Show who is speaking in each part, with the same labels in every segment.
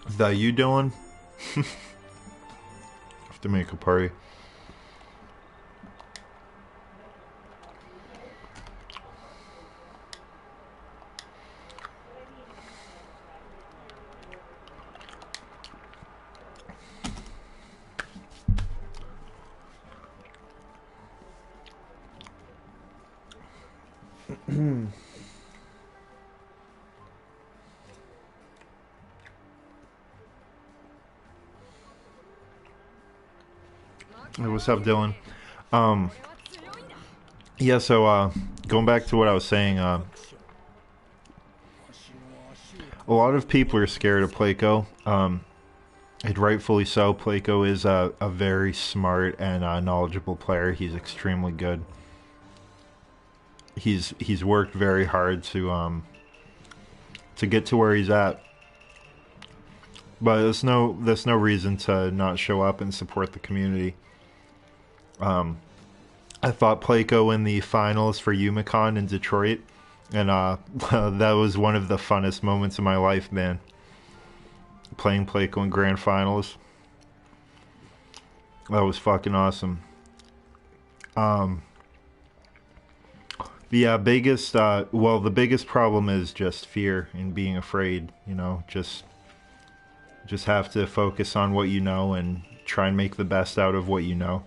Speaker 1: Is that you, Dylan? Have to make a party. Hey, what's up, Dylan? Um, yeah, so, going back to what I was saying, a lot of people are scared of Placo, and rightfully so. Placo is a very smart and knowledgeable player. He's extremely good. He's worked very hard to get to where he's at. But there's no reason to not show up and support the community. I fought Placo in the finals for Umicon in Detroit, and that was one of the funnest moments of my life, man. Playing Placo in grand finals. That was fucking awesome. Yeah, the biggest problem is just fear and being afraid, you know, just have to focus on what you know and try and make the best out of what you know.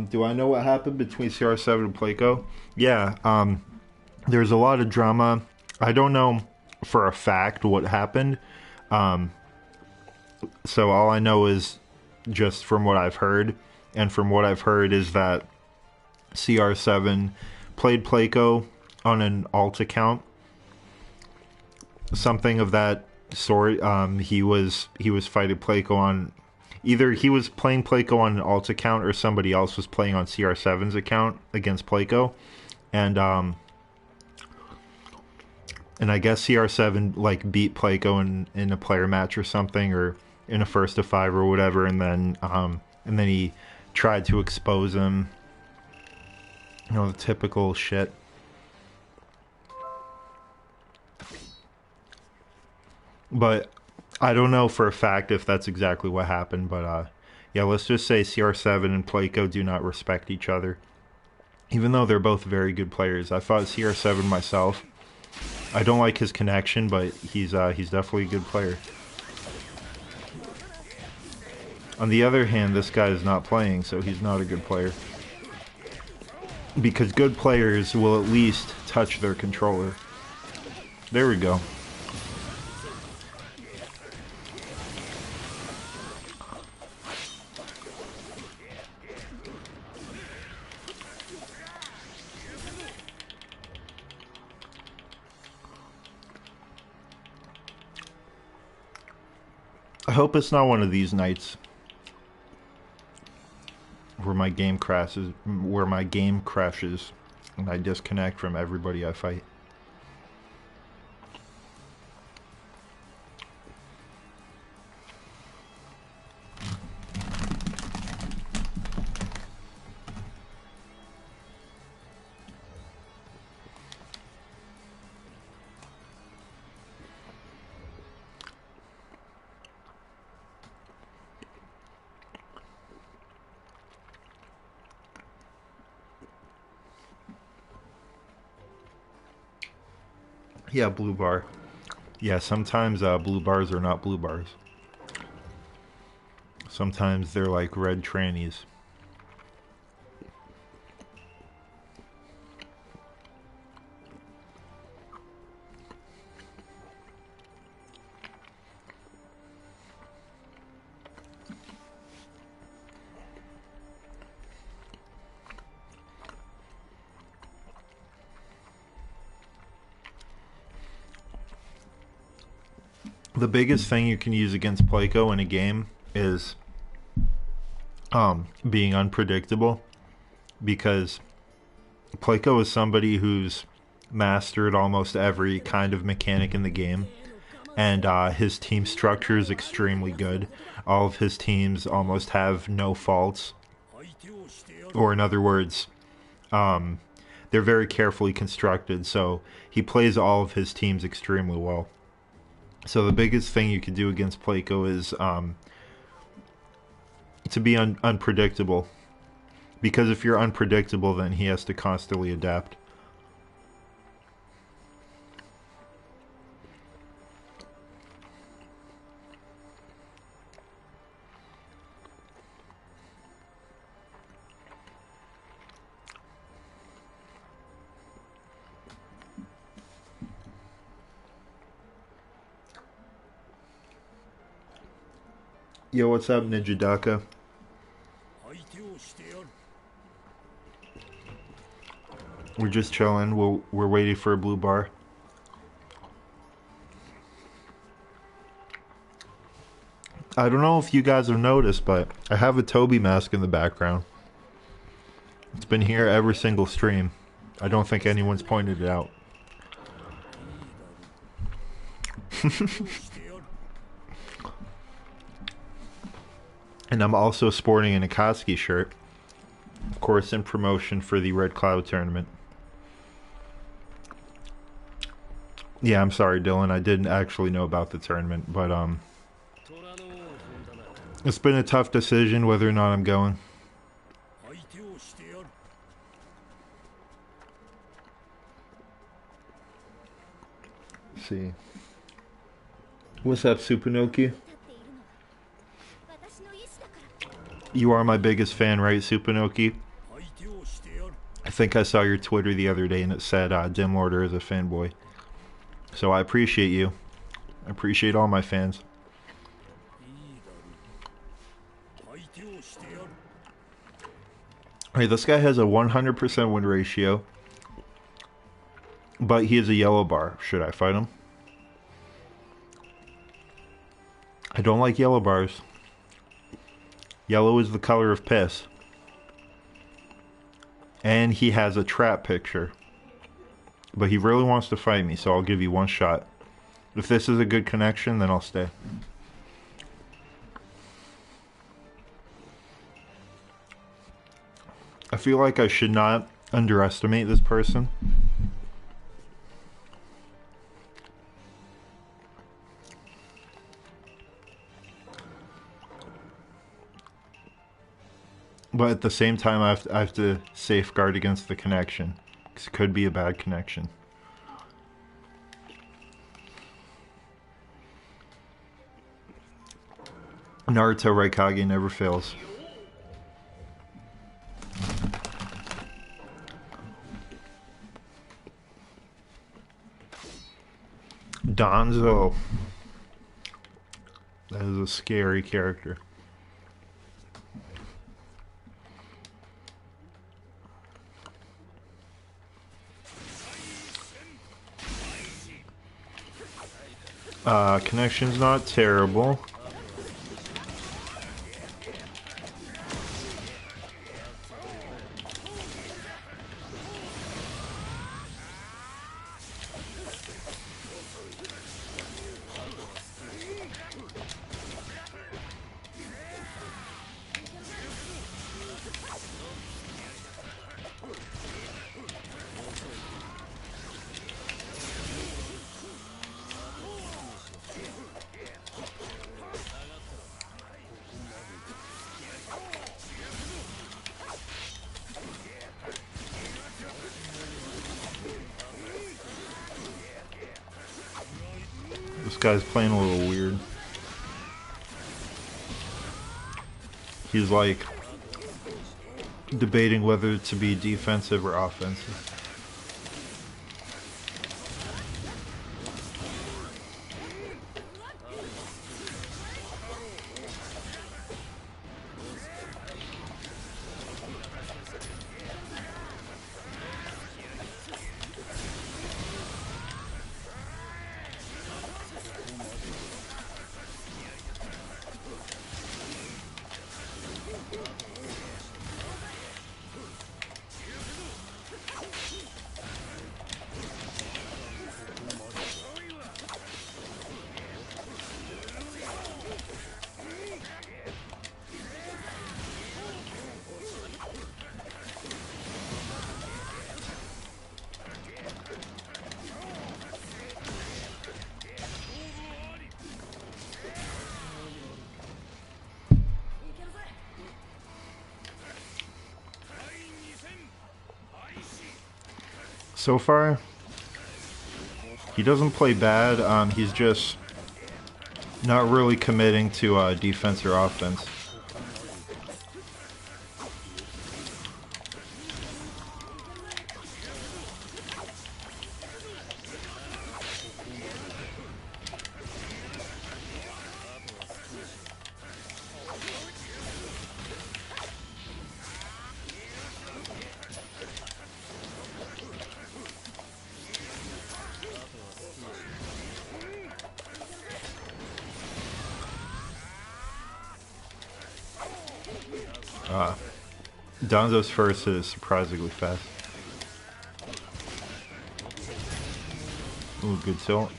Speaker 1: Do I know what happened between CR7 and Placo? Yeah, there's a lot of drama. I don't know for a fact what happened. Um, so all I know is just from what I've heard. And from what I've heard is that CR7 played Placo on an alt account. Something of that sort. He was fighting Placo on... Either he was playing Placo on an alt account or somebody else was playing on CR7's account against Placo. And I guess CR7 like beat Placo in a player match or something, or in a first to five or whatever, and then he tried to expose him. You know, the typical shit. But I don't know for a fact if that's exactly what happened, but yeah, let's just say CR7 and Placo do not respect each other. Even though they're both very good players. I fought CR7 myself. I don't like his connection, but he's definitely a good player. On the other hand, this guy is not playing, so he's not a good player. Because good players will at least touch their controller. There we go. I hope it's not one of these nights where my game crashes, and I disconnect from everybody I fight. Yeah, blue bar. Yeah, sometimes blue bars are not blue bars. Sometimes they're like red trannies. The biggest thing you can use against Placo in a game is being unpredictable, because Pleiko is somebody who's mastered almost every kind of mechanic in the game, and his team structure is extremely good. All of his teams almost have no faults, or in other words, they're very carefully constructed, so he plays all of his teams extremely well. So the biggest thing you could do against Pleiko is to be unpredictable. Because if you're unpredictable, then he has to constantly adapt. Yo, what's up, Ninja Daka? We're just chilling. We're waiting for a blue bar. I don't know if you guys have noticed, but I have a Toby mask in the background. It's been here every single stream. I don't think anyone's pointed it out. And I'm also sporting an Akatsuki shirt. Of course, in promotion for the Red Cloud tournament. Yeah, I'm sorry, Dylan. I didn't actually know about the tournament, but it's been a tough decision whether or not I'm going. Let's see. What's up, Supanoki? You are my biggest fan, right, Supanoki? I think I saw your Twitter the other day and it said Dim Order is a fanboy. So I appreciate you. I appreciate all my fans. Hey, this guy has a 100% win ratio. But he is a yellow bar. Should I fight him? I don't like yellow bars. Yellow is the color of piss. And he has a trap picture. But he really wants to fight me, so I'll give you one shot. If this is a good connection, then I'll stay. I feel like I should not underestimate this person. But at the same time, I have to safeguard against the connection. Because it could be a bad connection. Naruto Raikage never fails. Danzo. That is a scary character. Connection's not terrible. This guy's playing a little weird. He's like debating whether to be defensive or offensive. So far, he doesn't play bad. He's just not really committing to defense or offense. Donzo's first is surprisingly fast. Ooh, good tilt.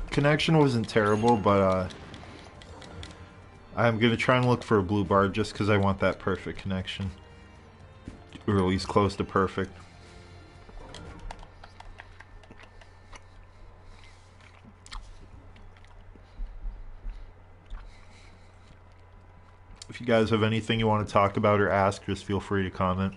Speaker 1: Connection wasn't terrible, but I'm gonna try and look for a blue bar just because I want that perfect connection. Or at least close to perfect. If you guys have anything you want to talk about or ask, just feel free to comment.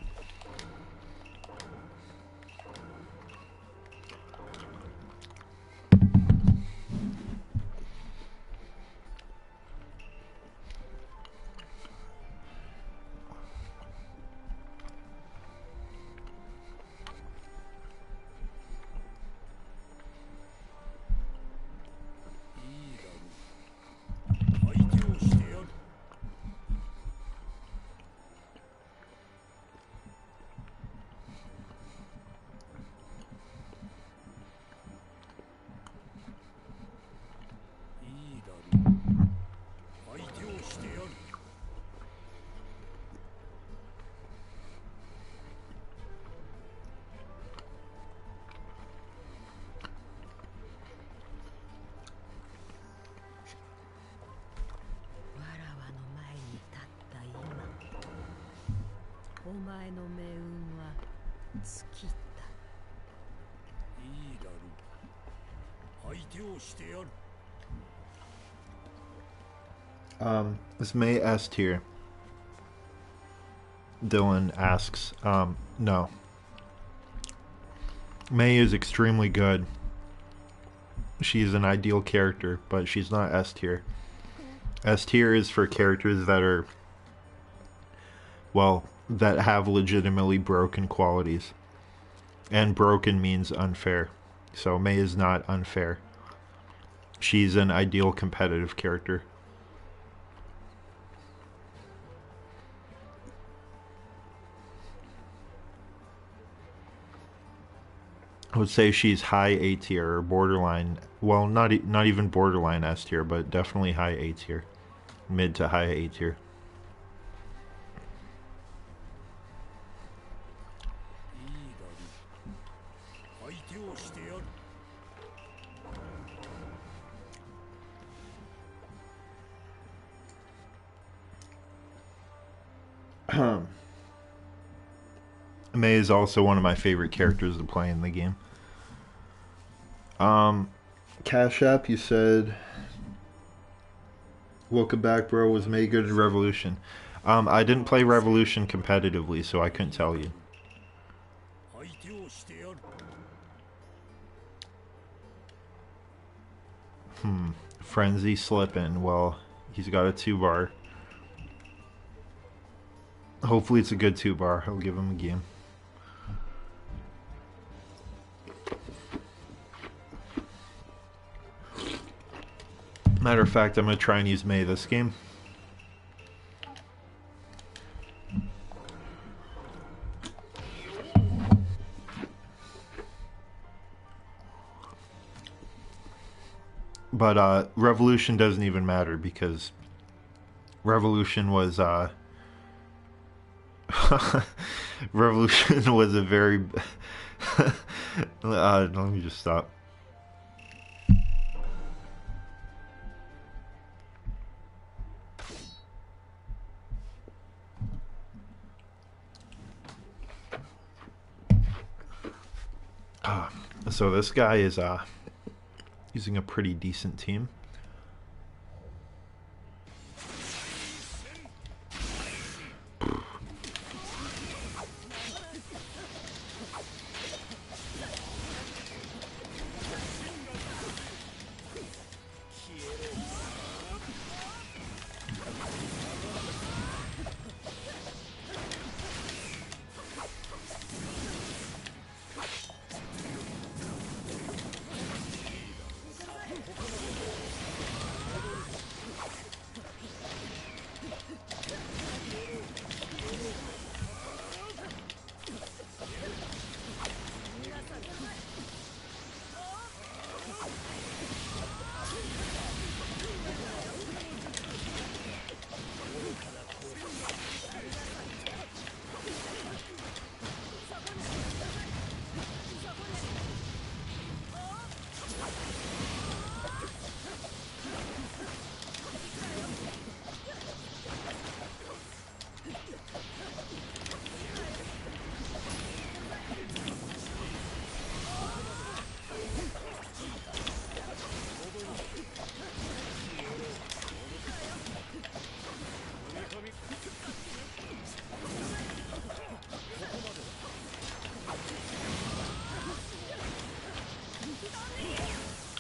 Speaker 1: Is May S tier? Dylan asks. No. May is extremely good. She's an ideal character, but she's not S tier. S tier is for characters that are, well, that have legitimately broken qualities. And broken means unfair. So May is not unfair. She's an ideal competitive character. I would say she's high A tier or borderline. Well, not even borderline S tier, but definitely high A tier, mid to high A tier. May is also one of my favorite characters to play in the game. Cash App, you said, welcome back, bro. Was May good in Revolution? I didn't play Revolution competitively, so I couldn't tell you. Frenzy slipping. Well, he's got a 2-bar. Hopefully it's a good 2-bar. I'll give him a game. Matter of fact, I'm going to try and use May this game. But Revolution doesn't even matter because Revolution was Revolution was a very let me just stop. So this guy is using a pretty decent team.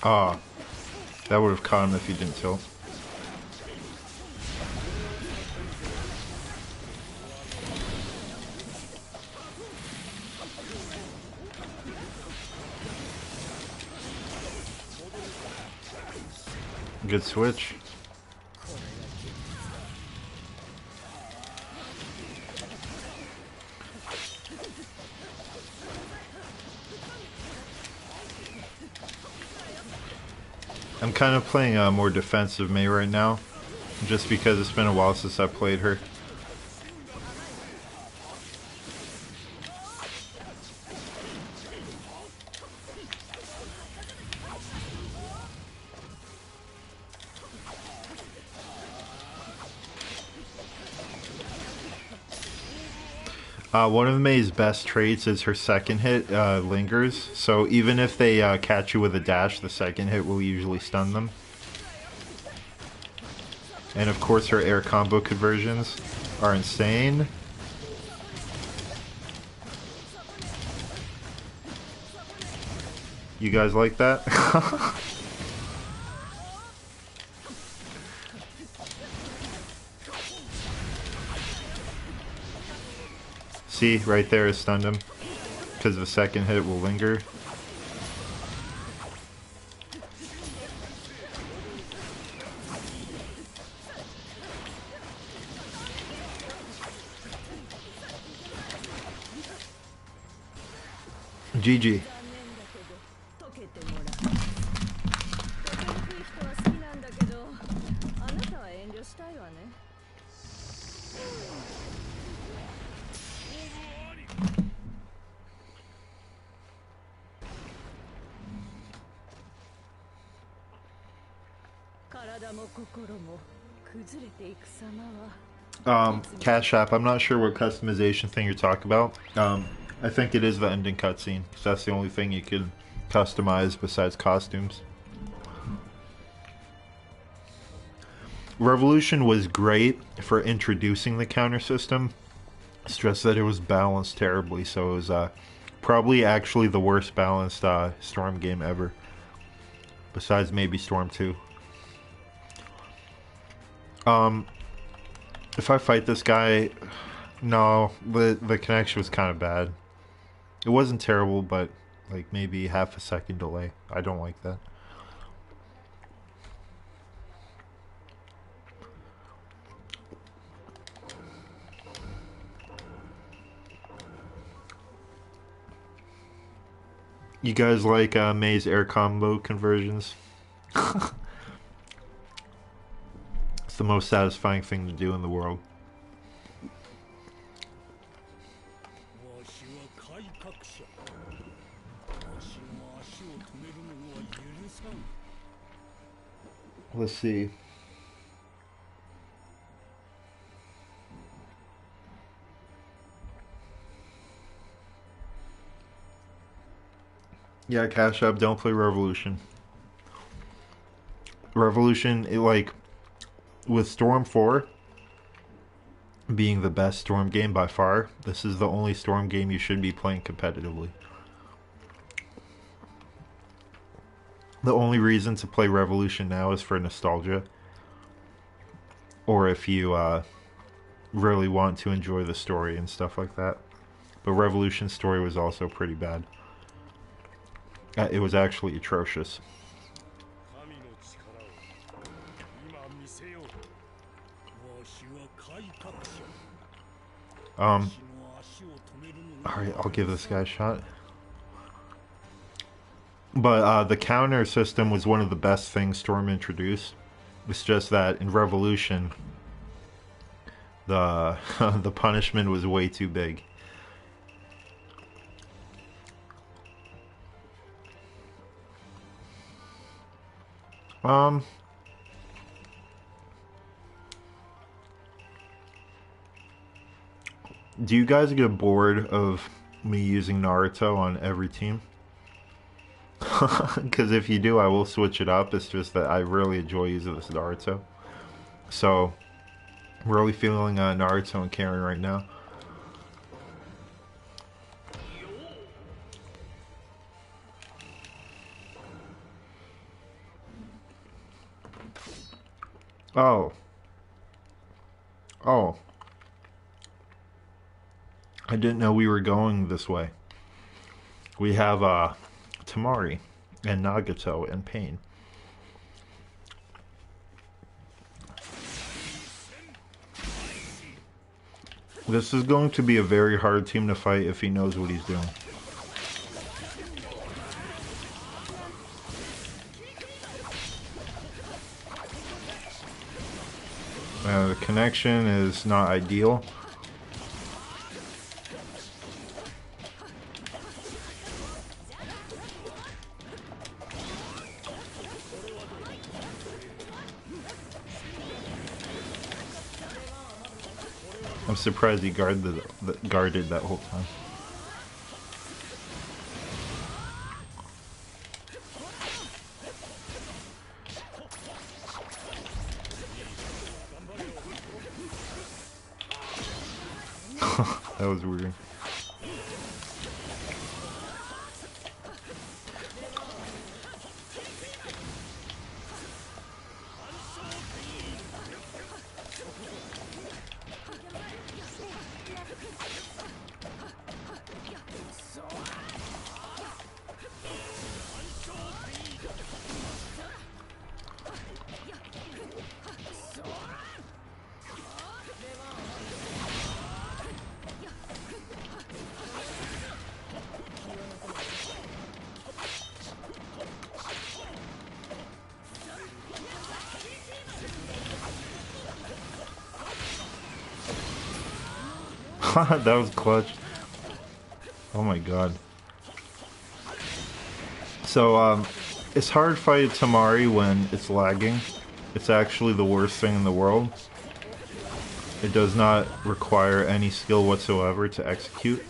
Speaker 1: Ah, that would have caught him if he didn't tilt. Good switch. I'm kind of playing a more defensive Mei right now, just because it's been a while since I played her. One of Mei's best traits is her second hit lingers, so even if they catch you with a dash, the second hit will usually stun them. And of course her air combo conversions are insane. You guys like that? See, right there, it stunned him. Because the second hit will linger. GG. Cash App, I'm not sure what customization thing you're talking about. I think it is the ending cutscene, because that's the only thing you can customize besides costumes. Revolution was great for introducing the counter system. It's just that it was balanced terribly, so it was probably actually the worst balanced Storm game ever. Besides maybe Storm 2. If I fight this guy, no, the connection was kind of bad. It wasn't terrible, but like maybe half a second delay. I don't like that. You guys like Mei's air combo conversions? It's the most satisfying thing to do in the world. Let's see. Yeah, Cash App, don't play Revolution. Revolution, like, with Storm 4 being the best Storm game by far, this is the only Storm game you should be playing competitively. The only reason to play Revolution now is for nostalgia. Or if you really want to enjoy the story and stuff like that. But Revolution's story was also pretty bad. It was actually atrocious. Alright, I'll give this guy a shot. But the counter system was one of the best things Storm introduced. It's just that in Revolution, the the punishment was way too big. Do you guys get bored of me using Naruto on every team? Because if you do, I will switch it up. It's just that I really enjoy using this Naruto. So, I'm really feeling Naruto and Karen right now. Oh. Oh. I didn't know we were going this way. We have Tamari and Nagato and Pain. This is going to be a very hard team to fight if he knows what he's doing. The connection is not ideal. I'm surprised he guarded that whole time. That was weird. That was clutch. Oh my god. So, it's hard to fight Tamari when it's lagging. It's actually the worst thing in the world. It does not require any skill whatsoever to execute.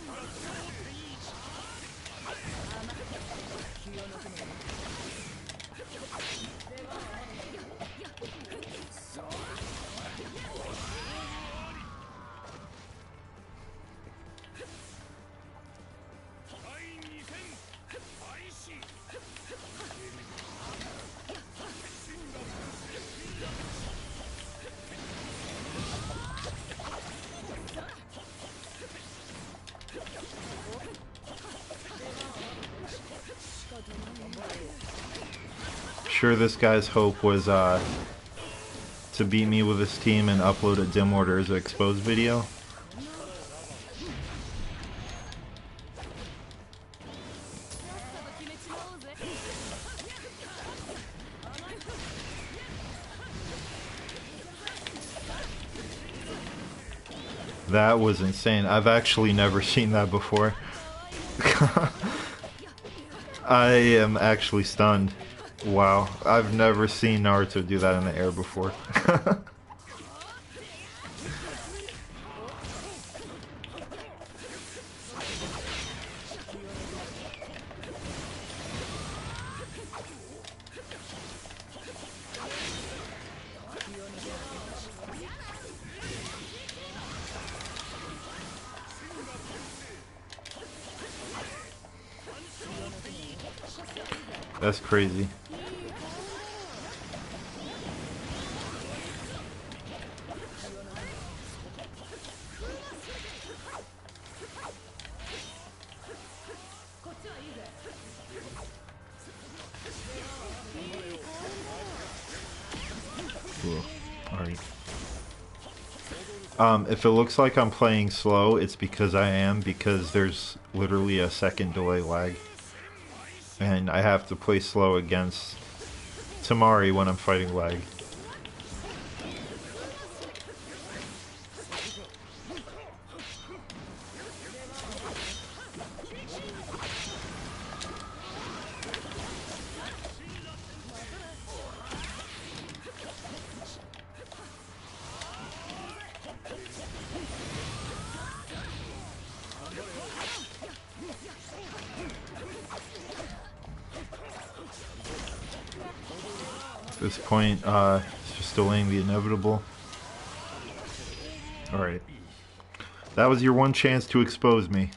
Speaker 1: Sure, this guy's hope was to beat me with his team and upload a dim order as an exposed video. That was insane. I've actually never seen that before. I am actually stunned. Wow, I've never seen Naruto do that in the air before. That's crazy. Cool. Alright. If it looks like I'm playing slow, it's because I am, because there's literally a second delay lag. And I have to play slow against Tamari when I'm fighting lag. At this point, it's just delaying the inevitable. Alright. That was your one chance to expose me.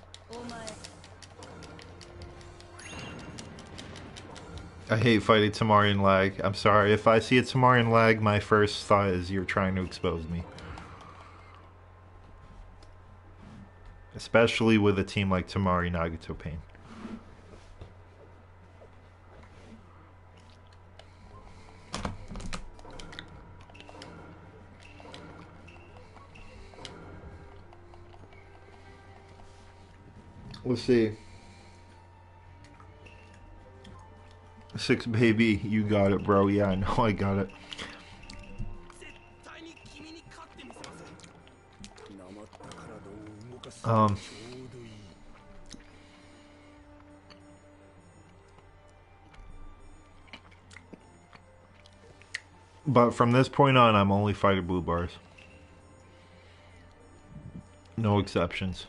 Speaker 1: I hate fighting Tamari in lag. I'm sorry. If I see a Tamari in lag, my first thought is you're trying to expose me. Especially with a team like Tamari Nagato Pain. Let's see. 6 baby, you got it, bro. Yeah, I know I got it. But from this point on, I'm only fighting blue bars. No exceptions.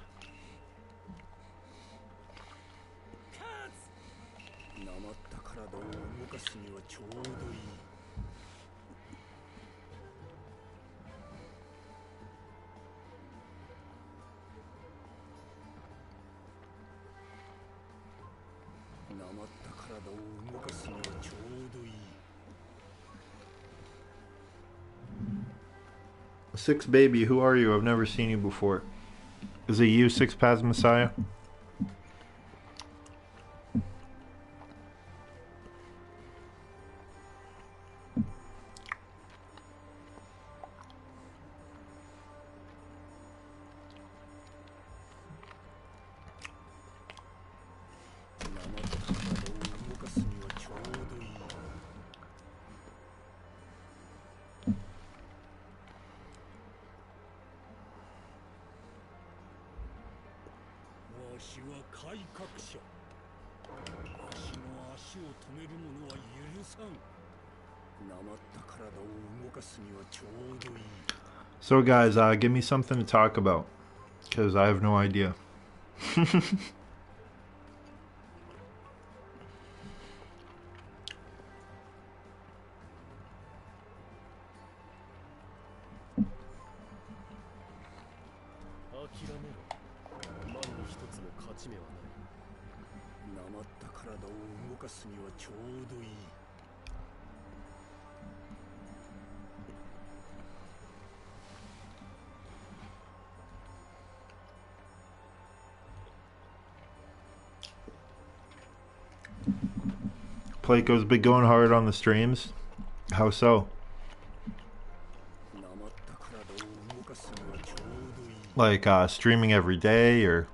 Speaker 1: Six baby, who are you? I've never seen you before. Is it you, Six Paths Messiah? So guys, give me something to talk about, because I have no idea. Plako's been going hard on the streams. How so? Like streaming every day or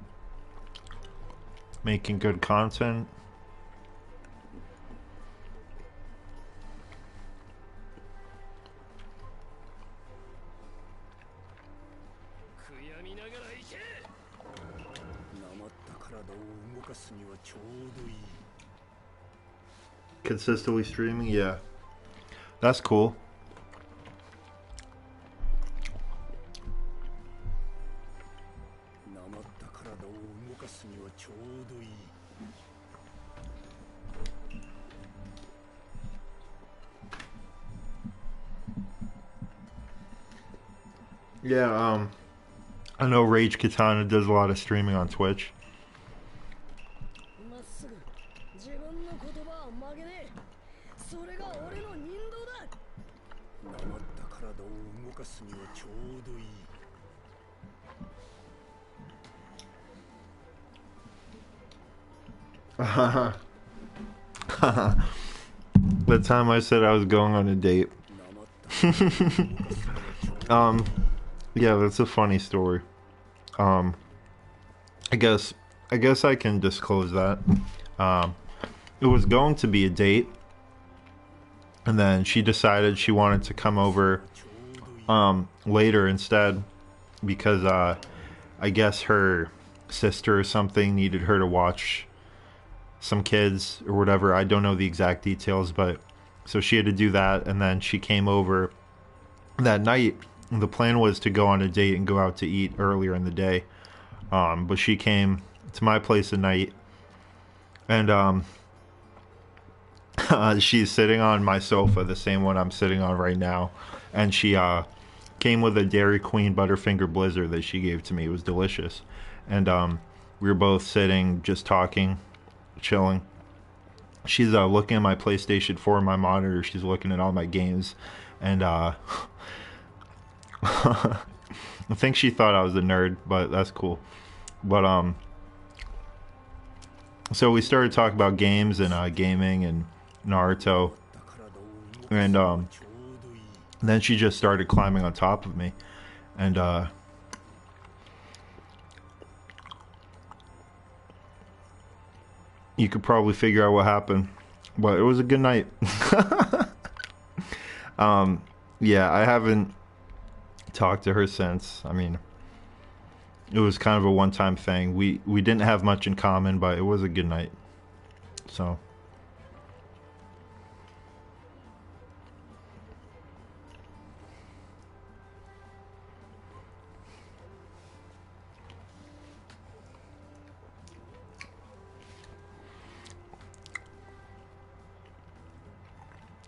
Speaker 1: making good content? Consistently streaming, yeah. That's cool. Yeah, I know Rage Katana does a lot of streaming on Twitch. The time I said I was going on a date. Yeah, that's a funny story. I guess I can disclose that. It was going to be a date, and then she decided she wanted to come over later instead because I guess her sister or something needed her to watch some kids or whatever. I don't know the exact details, but so she had to do that, and then she came over that night. The plan was to go on a date and go out to eat earlier in the day, but she came to my place at night, and she's sitting on my sofa, the same one I'm sitting on right now, and she came with a Dairy Queen Butterfinger Blizzard that she gave to me. It was delicious, and we were both sitting, just talking, chilling. She's looking at my PlayStation 4, my monitor. She's looking at all my games, and I think she thought I was a nerd, but that's cool. But so we started talking about games and gaming and Naruto, and then she just started climbing on top of me, and you could probably figure out what happened, but it was a good night. Yeah, I haven't talked to her since. I mean, it was kind of a one-time thing. We didn't have much in common, but it was a good night. So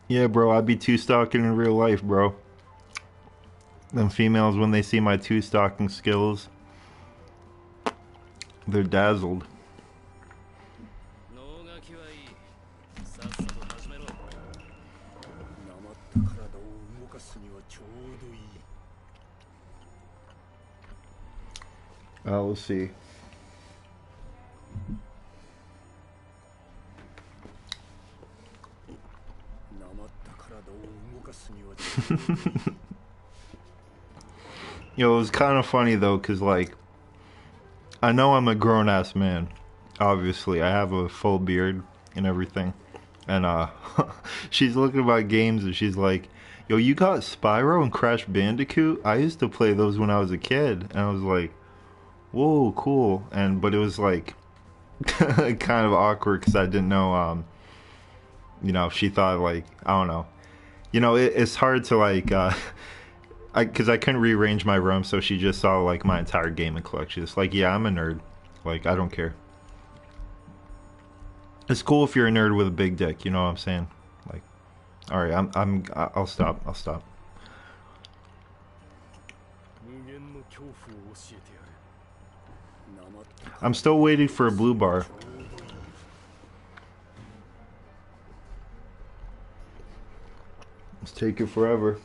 Speaker 1: yeah, bro, I'd be two-stalking in real life, bro. Them females, when they see my two-stalking skills, they're dazzled. Let's see. Yo, it was kind of funny though, cause like, I know I'm a grown-ass man. Obviously, I have a full beard and everything, and she's looking at my games and she's like, "Yo, you got Spyro and Crash Bandicoot? I used to play those when I was a kid." And I was like, "Whoa, cool!" But it was like kind of awkward because I didn't know, you know, she thought like, I don't know. You know, it's hard to like, because I couldn't rearrange my room, so she just saw like my entire gaming collection. It's like, yeah, I'm a nerd. Like, I don't care. It's cool if you're a nerd with a big dick. You know what I'm saying? Like, all right, I'll stop. I'll stop. I'm still waiting for a blue bar. It's taking forever.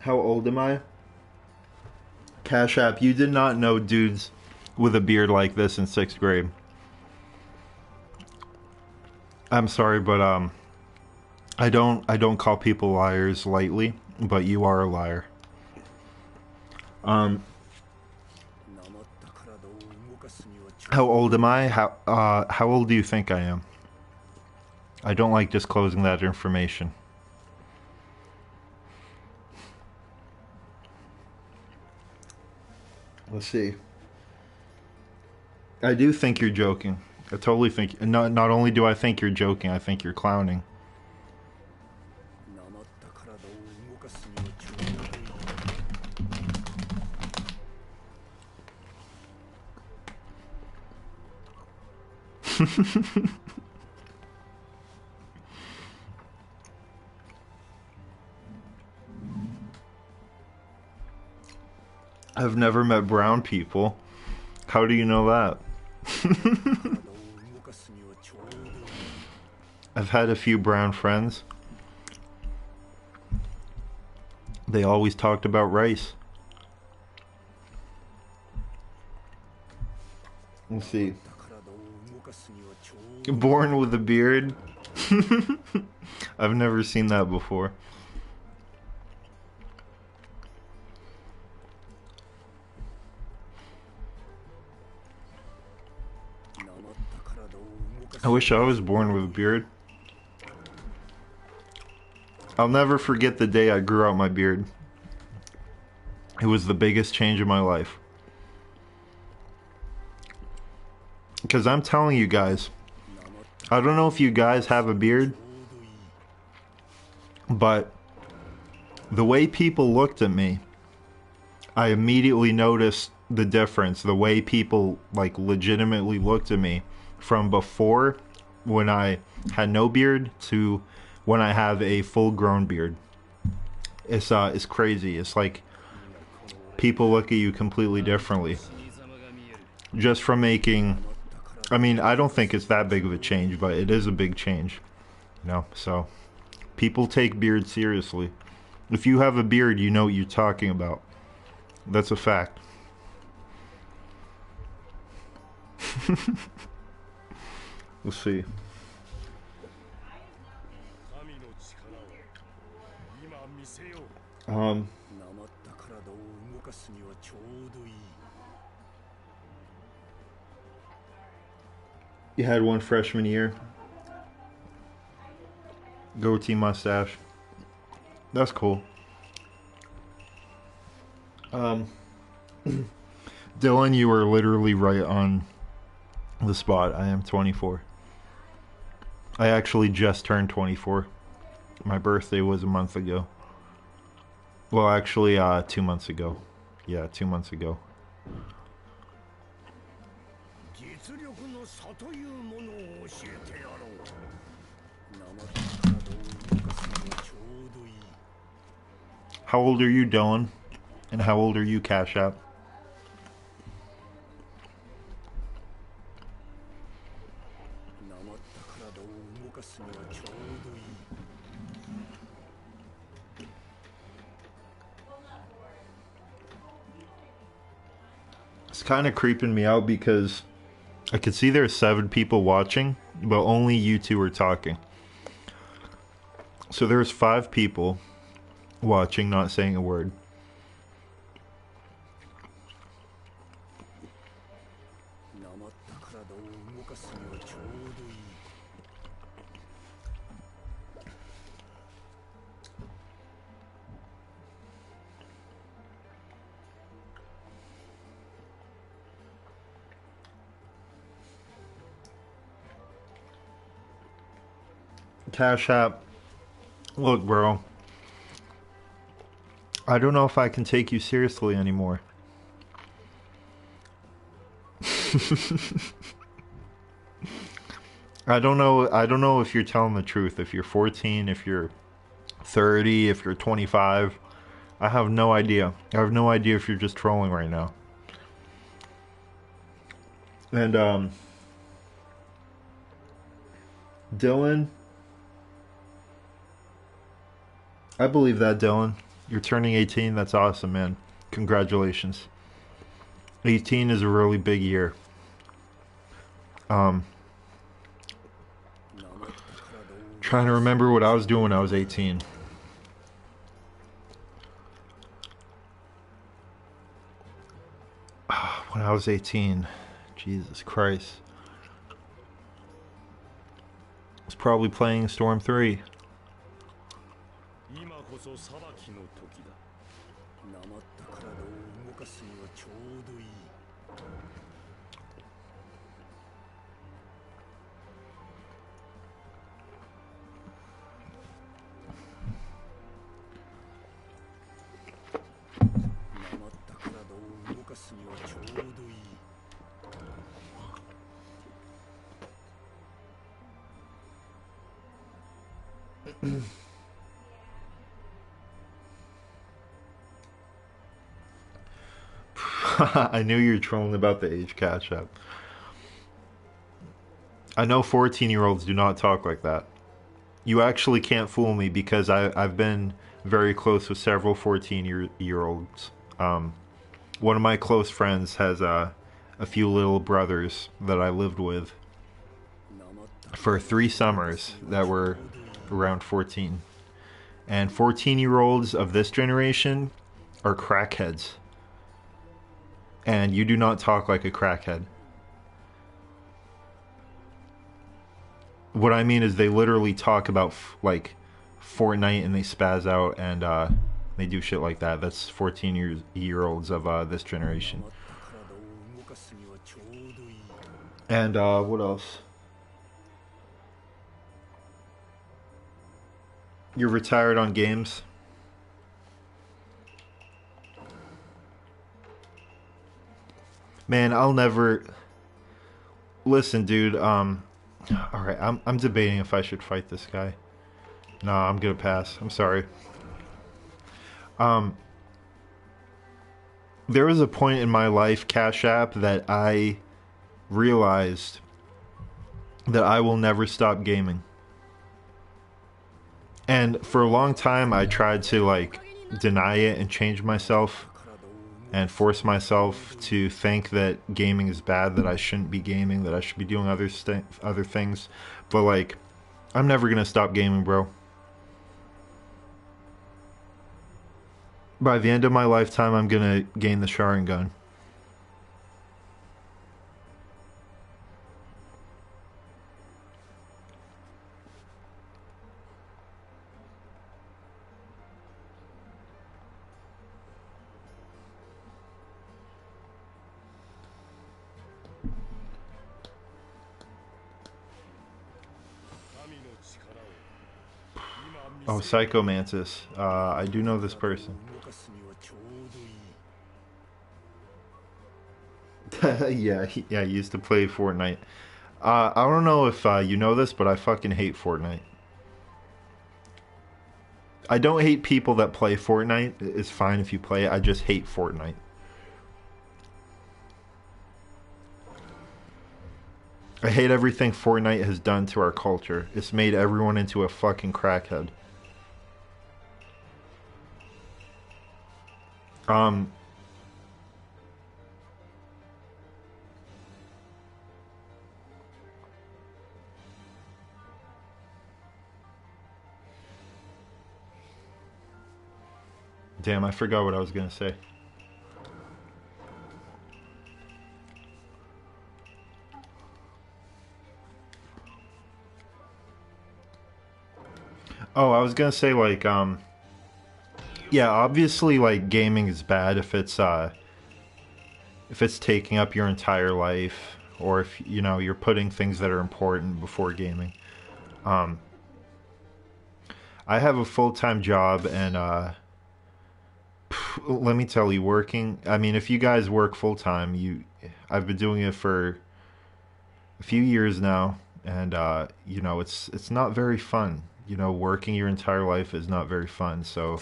Speaker 1: How old am I? Cash App, you did not know dudes with a beard like this in 6th grade. I'm sorry, but I don't call people liars lightly, but you are a liar. Um, how old am I? How old do you think I am? I don't like disclosing that information. Let's see. I do think you're joking. I totally think. Not only do I think you're joking, I think you're clowning. I've never met brown people. How do you know that? I've had a few brown friends. They always talked about rice. Let's see. Born with a beard? I've never seen that before. I wish I was born with a beard. I'll never forget the day I grew out my beard. It was the biggest change in my life. Because I'm telling you guys, I don't know if you guys have a beard, but the way people looked at me, I immediately noticed the difference. The way people like legitimately looked at me from before when I had no beard to when I have a full-grown beard. It's crazy. It's like people look at you completely differently just from making. I mean, I don't think it's that big of a change, but it is a big change, you know. So people take beards seriously. If you have a beard, you know what you're talking about. That's a fact. Let's see. You had one freshman year. Goatee mustache. That's cool. Dylan, you were literally right on the spot. I am 24. I actually just turned 24. My birthday was a month ago. Well, actually, 2 months ago. Yeah, 2 months ago. How old are you, Dylan? And how old are you, Cash App? It's kind of creeping me out because I could see there's 7 people watching, but only you two are talking. So there's 5 people watching, not saying a word. Cash App, look, bro. I don't know if I can take you seriously anymore. I don't know if you're telling the truth. If you're 14, if you're 30, if you're 25. I have no idea. I have no idea if you're just trolling right now. And Dylan, I believe that, Dylan. You're turning 18. That's awesome, man. Congratulations. 18 is a really big year. Trying to remember what I was doing when I was 18. I was 18. Jesus Christ. I was probably playing Storm 3. I knew you were trolling about the age catch-up. I know 14-year-olds do not talk like that. You actually can't fool me because I've been very close with several 14-year-olds. One of my close friends has a few little brothers that I lived with for 3 summers that were around 14. And 14-year-olds of this generation are crackheads. And you do not talk like a crackhead. What I mean is they literally talk about like Fortnite and they spaz out and they do shit like that. That's 14-year-olds of this generation. And what else? You're retired on games? Man, I'll never... Listen, dude, alright, I'm debating if I should fight this guy. Nah, I'm gonna pass. I'm sorry. There was a point in my life, Cash App, that I realized that I will never stop gaming. And for a long time, I tried to, like, deny it and change myself and force myself to think that gaming is bad, that I shouldn't be gaming, that I should be doing other things. But, like, I'm never gonna stop gaming, bro. By the end of my lifetime, I'm gonna gain the Sharingan gun. Oh, Psycho Mantis. I do know this person. Yeah, he used to play Fortnite. I don't know if you know this, but I fucking hate Fortnite. I don't hate people that play Fortnite. It's fine if you play it. I just hate Fortnite. I hate everything Fortnite has done to our culture. It's made everyone into a fucking crackhead. Damn, I forgot what I was gonna say. Oh, I was gonna say, like, yeah, obviously, like, gaming is bad if it's taking up your entire life, or if, you know, you're putting things that are important before gaming. I have a full-time job, and, let me tell you, working, I mean, if you guys work full-time, I've been doing it for a few years now, and, you know, it's not very fun. You know, working your entire life is not very fun, so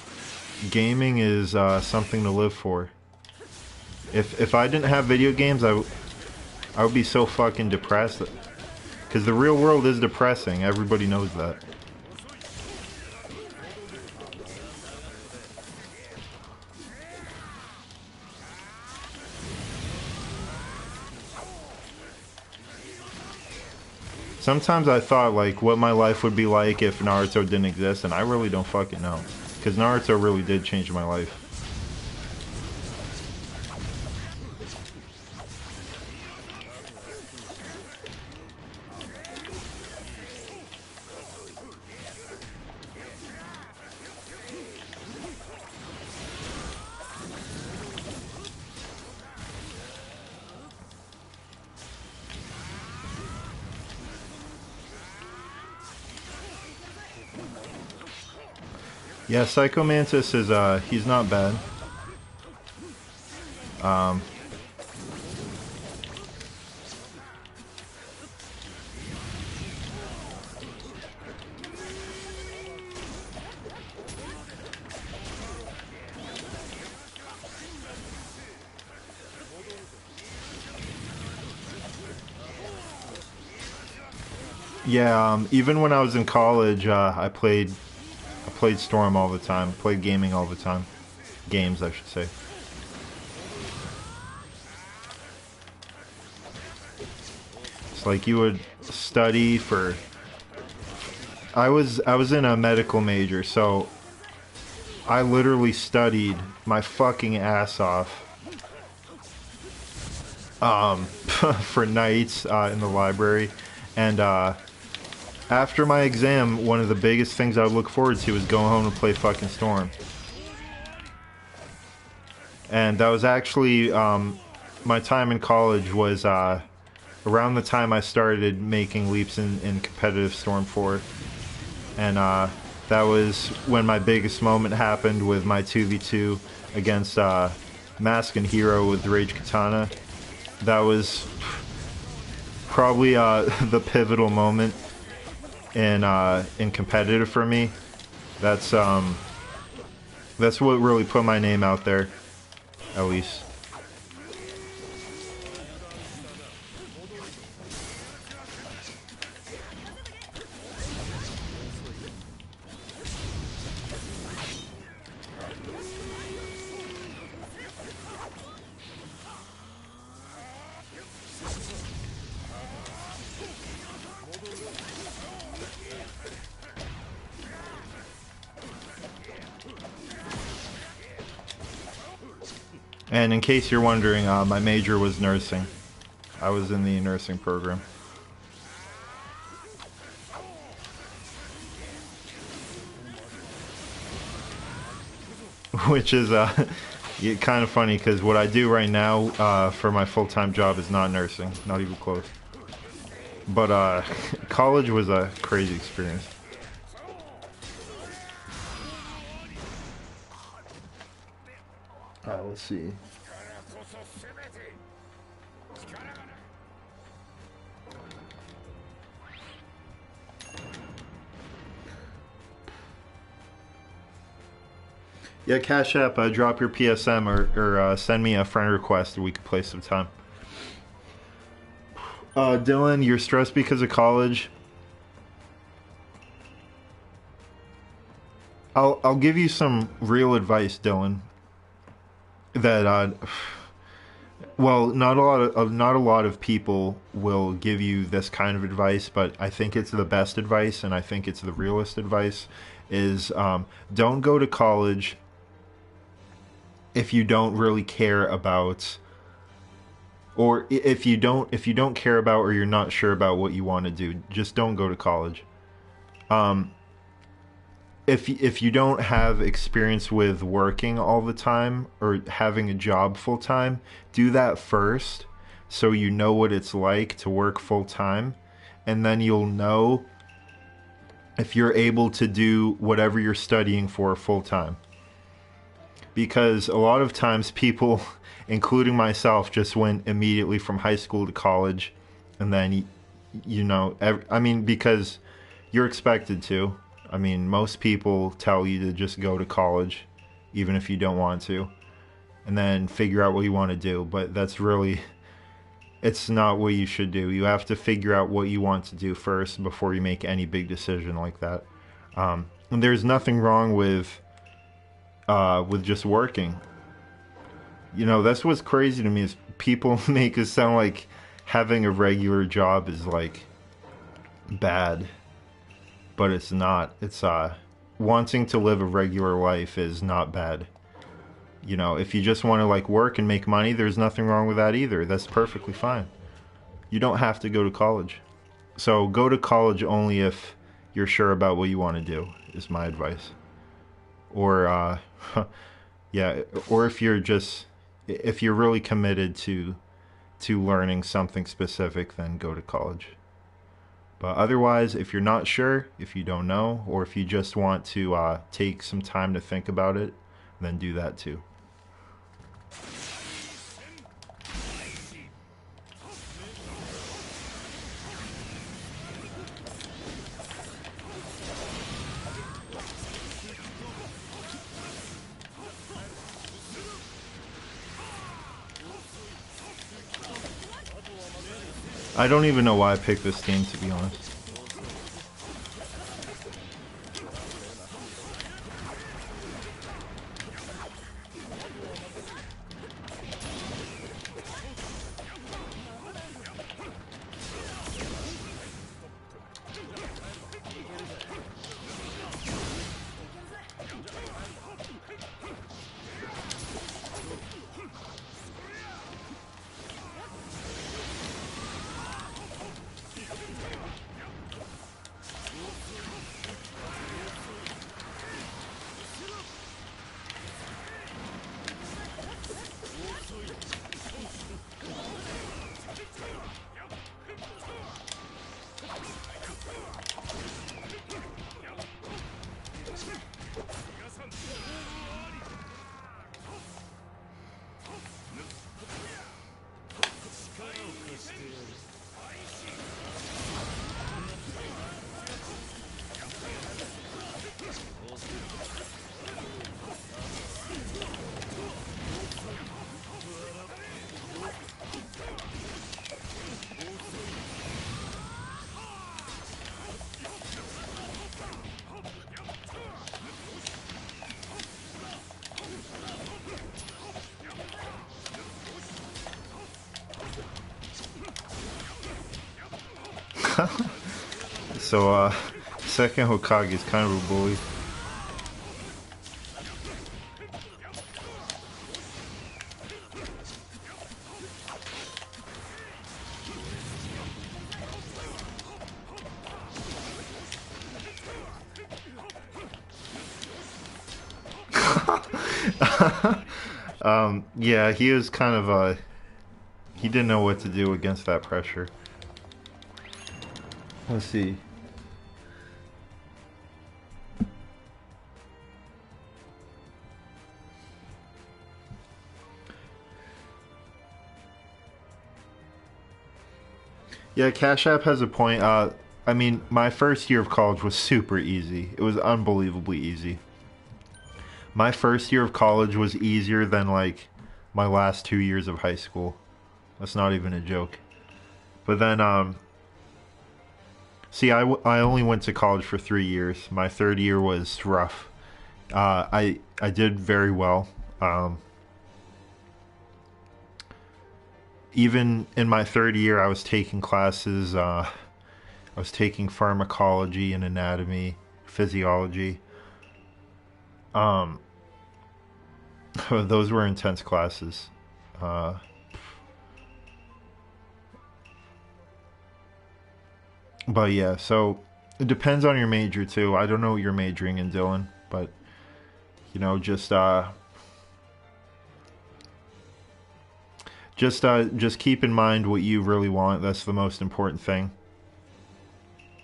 Speaker 1: gaming is something to live for. If I didn't have video games, I would be so fucking depressed. Because the real world is depressing, everybody knows that. Sometimes I thought, like, what my life would be like if Naruto didn't exist, and I really don't fucking know. Because Naruto really did change my life. Yeah, Psycho Mantis is he's not bad. Um, yeah, even when I was in college, I played Storm all the time. Played gaming all the time. Games, I should say. It's like you would study for. I was in a medical major, so I literally studied my fucking ass off for nights in the library, and after my exam, one of the biggest things I would look forward to was going home to play fucking Storm. And that was actually my time in college was around the time I started making leaps in competitive Storm 4. And that was when my biggest moment happened with my 2v2 against Mask and Hero with Rage Katana. That was probably the pivotal moment in competitive for me. That's what really put my name out there, at least. And in case you're wondering, my major was nursing. I was in the nursing program. Which is kind of funny because what I do right now for my full-time job is not nursing, not even close. But college was a crazy experience. Let's see. Yeah, Cash App, drop your PSM or send me a friend request and we could play some time. Dylan, you're stressed because of college. I'll give you some real advice, Dylan. That well, not a lot of people will give you this kind of advice, but I think it's the best advice, and I think it's the realest advice. Is don't go to college if you don't really care about, or if you don't care about, or you're not sure about what you want to do. Just don't go to college. If you don't have experience with working all the time or having a job full time, do that first so you know what it's like to work full time, and then you'll know if you're able to do whatever you're studying for full time. Because a lot of times people, including myself, just went immediately from high school to college, and then I mean, because you're expected to. I mean, most people tell you to just go to college, even if you don't want to, and then figure out what you want to do. But that's really, it's not what you should do. You have to figure out what you want to do first before you make any big decision like that. And there's nothing wrong with just working. You know, that's what's crazy to me is people make it sound like having a regular job is like bad. But it's not. It's wanting to live a regular life is not bad. You know, if you just want to like work and make money, there's nothing wrong with that either. That's perfectly fine. You don't have to go to college. So go to college only if you're sure about what you want to do, is my advice. Or yeah, or if you're really committed to learning something specific, then go to college. But otherwise, if you're not sure, if you don't know, or if you just want to take some time to think about it, then do that too. I don't even know why I picked this game, to be honest. So, second Hokage is kind of a bully. Yeah, he was kind of, he didn't know what to do against that pressure. Let's see. Yeah, Cash App has a point. I mean, my first year of college was super easy. It was unbelievably easy. My first year of college was easier than, like, my last 2 years of high school. That's not even a joke. But then, see, I only went to college for 3 years. My third year was rough. I did very well. Even in my third year, I was taking classes. I was taking pharmacology and anatomy, physiology. Those were intense classes. But yeah, so it depends on your major too. I don't know what you're majoring in, Dylan, but you know, just keep in mind what you really want. That's the most important thing.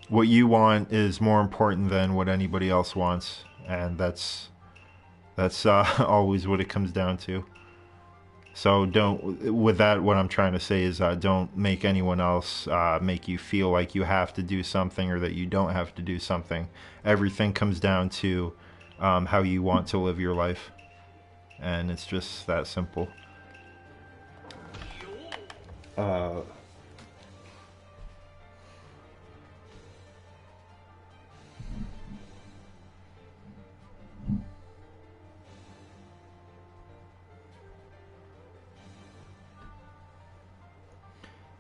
Speaker 1: What you want is more important than what anybody else wants, and that's always what it comes down to. So with that, what I'm trying to say is don't make anyone else make you feel like you have to do something or that you don't have to do something. Everything comes down to how you want to live your life. And it's just that simple.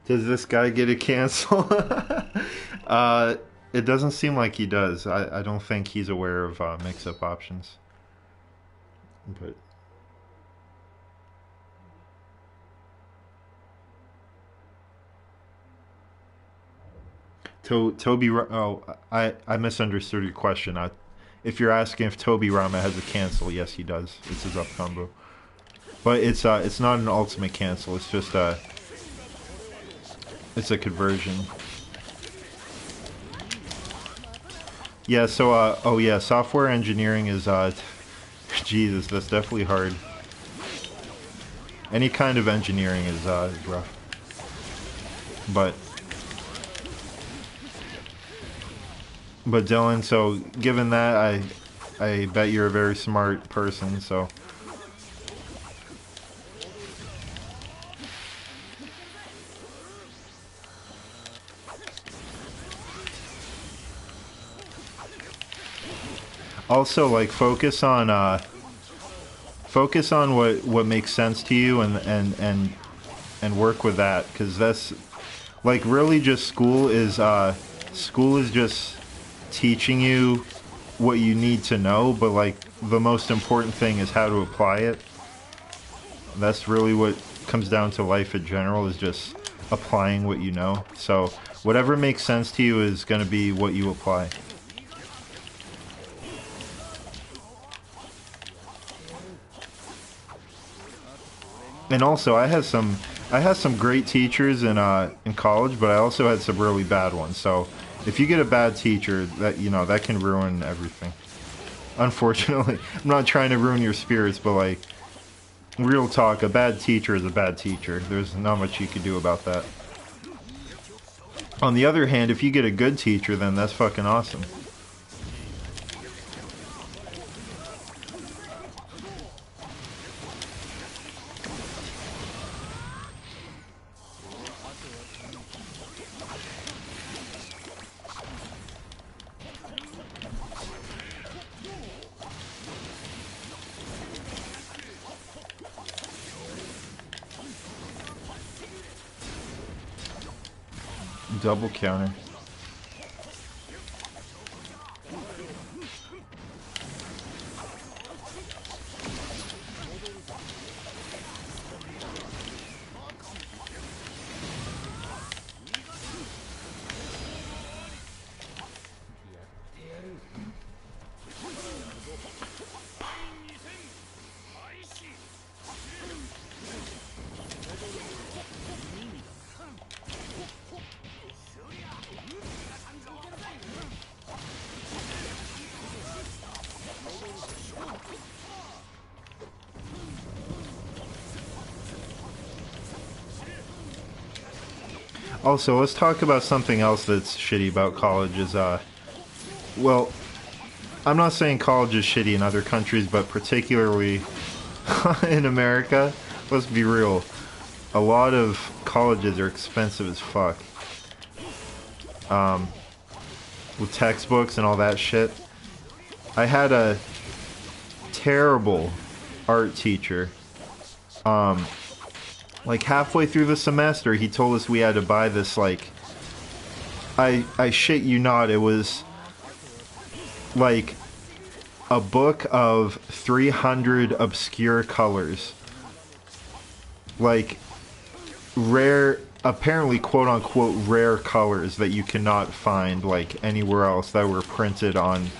Speaker 1: Does this guy get a cancel? It doesn't seem like he does. I don't think he's aware of mix-up options. But Toby, oh, I misunderstood your question. If you're asking if Toby Rama has a cancel, yes, he does. It's his up combo, but it's not an ultimate cancel. It's just it's a conversion. Yeah, so oh yeah, software engineering is Jesus, that's definitely hard. Any kind of engineering is rough. But Dylan, so given that, I bet you're a very smart person, so also like focus on what makes sense to you and work with that, because that's like really just school is just teaching you what you need to know, but like the most important thing is how to apply it. That's really what comes down to life in general, is just applying what you know. So whatever makes sense to you is going to be what you apply. And also, I had some great teachers in college, but I also had some really bad ones. So if you get a bad teacher, that that can ruin everything. Unfortunately, I'm not trying to ruin your spirits, but like real talk, a bad teacher is a bad teacher. There's not much you can do about that. On the other hand, if you get a good teacher, then that's fucking awesome. Double counter. Also, let's talk about something else that's shitty about college is, well, I'm not saying college is shitty in other countries, but particularly in America, let's be real, a lot of colleges are expensive as fuck. With textbooks and all that shit. I had a terrible art teacher. Like halfway through the semester, he told us we had to buy this, like, I shit you not, it was like a book of 300 obscure colors. Like rare, apparently quote unquote rare colors that you cannot find like anywhere else, that were printed on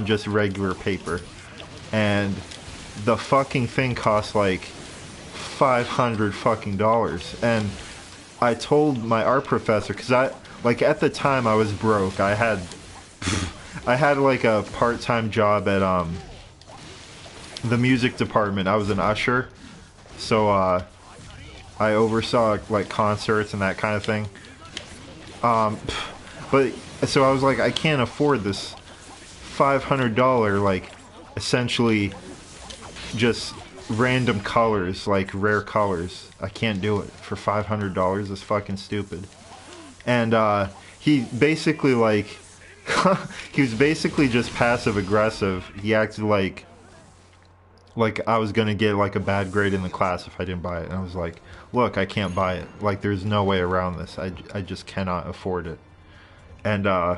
Speaker 1: just regular paper. And the fucking thing cost like $500 fucking dollars. And I told my art professor, because I, like, at the time I was broke. I had like a part-time job at the music department. I was an usher, so I oversaw like concerts and that kind of thing. But so I was like, I can't afford this $500, like, essentially just random colors, like rare colors. I can't do it for $500. It's fucking stupid. And he basically like he was basically just passive aggressive. He acted like I was gonna get like a bad grade in the class if I didn't buy it. And I was like, look, I can't buy it. Like, there's no way around this. I just cannot afford it. And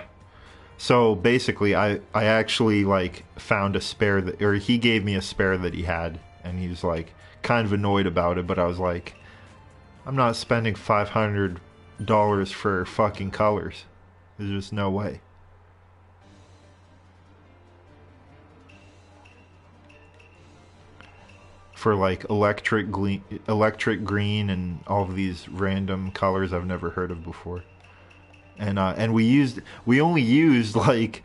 Speaker 1: so basically I actually like found a spare that, or he gave me a spare that he had, and he was like kind of annoyed about it, but I was like, I'm not spending $500 for fucking colors. There's just no way. For like electric green and all of these random colors I've never heard of before. and we only used like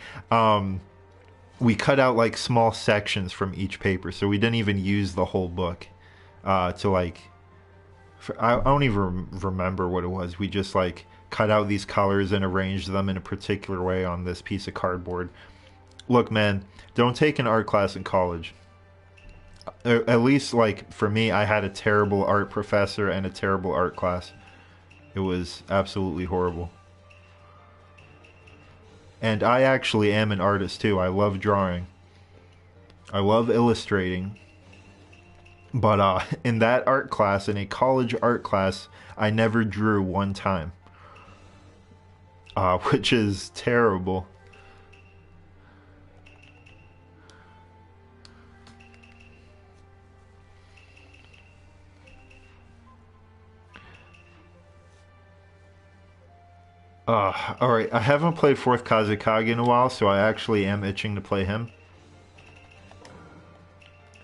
Speaker 1: we cut out like small sections from each paper, so we didn't even use the whole book to like. I don't even remember what it was. We just like cut out these colors and arranged them in a particular way on this piece of cardboard. Look, man, don't take an art class in college. At least, like, for me, I had a terrible art professor and a terrible art class. It was absolutely horrible. And I actually am an artist, too. I love drawing. I love illustrating. But in that art class, in a college art class, I never drew one time. Which is terrible. Alright, I haven't played 4th Kazekage in a while, so I actually am itching to play him.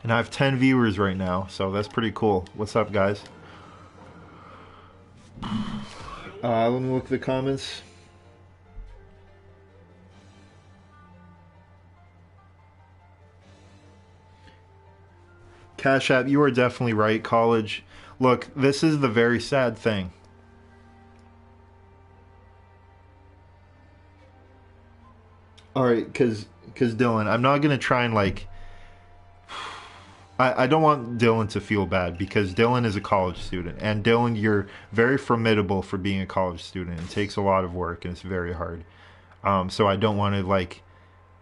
Speaker 1: And I have 10 viewers right now, so that's pretty cool. What's up, guys? Let me look at the comments. Cash App, you are definitely right, college. Look, this is the very sad thing. Alright, because Dylan, I'm not going to try and like... I don't want Dylan to feel bad, because Dylan is a college student. And Dylan, you're very formidable for being a college student. It takes a lot of work and it's very hard. So I don't want to like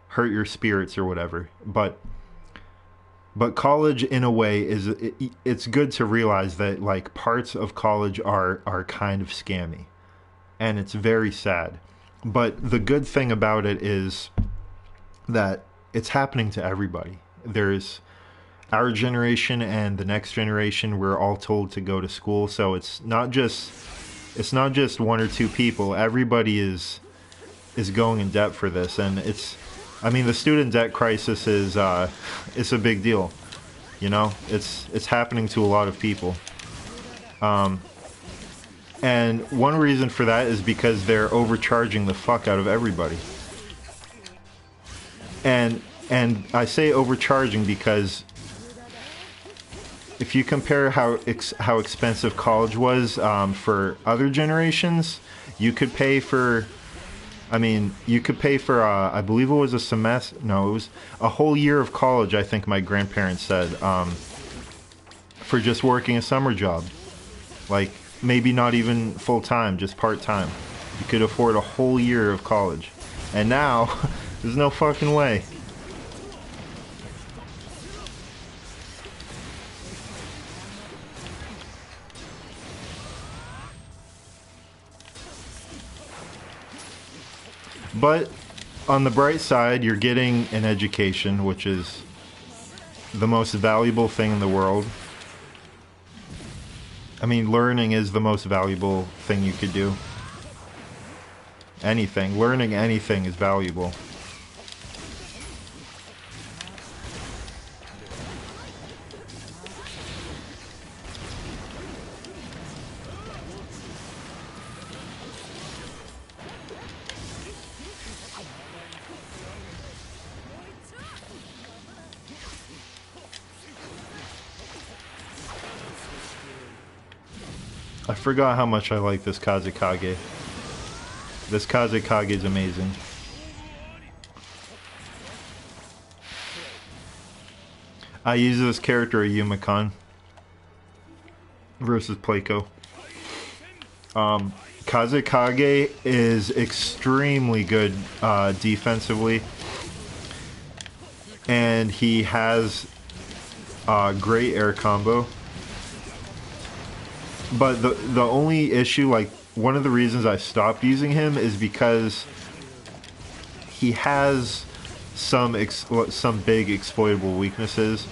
Speaker 1: hurt your spirits or whatever. But college, in a way, it's good to realize that like parts of college are kind of scammy. And it's very sad. But the good thing about it is that it's happening to everybody. There's our generation and the next generation, we're all told to go to school, so it's not just one or two people. Everybody is going in debt for this, and I mean, the student debt crisis is it's a big deal. You know, it's happening to a lot of people. And one reason for that is because they're overcharging the fuck out of everybody. And I say overcharging because if you compare how expensive college was for other generations, you could pay for, I believe it was a semester, no, it was a whole year of college, I think my grandparents said, for just working a summer job. Like, maybe not even full-time, just part-time. You could afford a whole year of college. And now, there's no fucking way. But on the bright side, you're getting an education, which is the most valuable thing in the world. I mean, learning is the most valuable thing you could do. Anything. Learning anything is valuable. I forgot how much I like this Kazekage. This Kazekage is amazing. I use this character at Yumicon versus Pleiko. Kazekage is extremely good defensively, and he has a great air combo. But the only issue, like, one of the reasons I stopped using him is because he has some big exploitable weaknesses.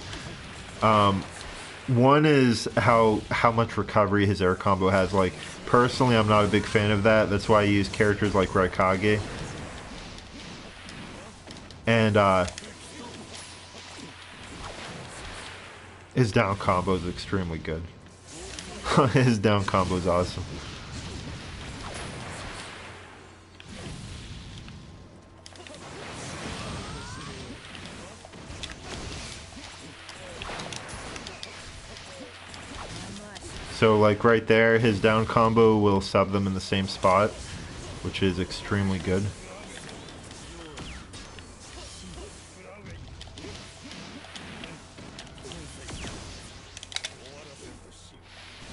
Speaker 1: One is how much recovery his air combo has. Like, personally, I'm not a big fan of that. That's why I use characters like Raikage. And his down combo is extremely good. His down combo is awesome. So like right there, his down combo will sub them in the same spot, which is extremely good.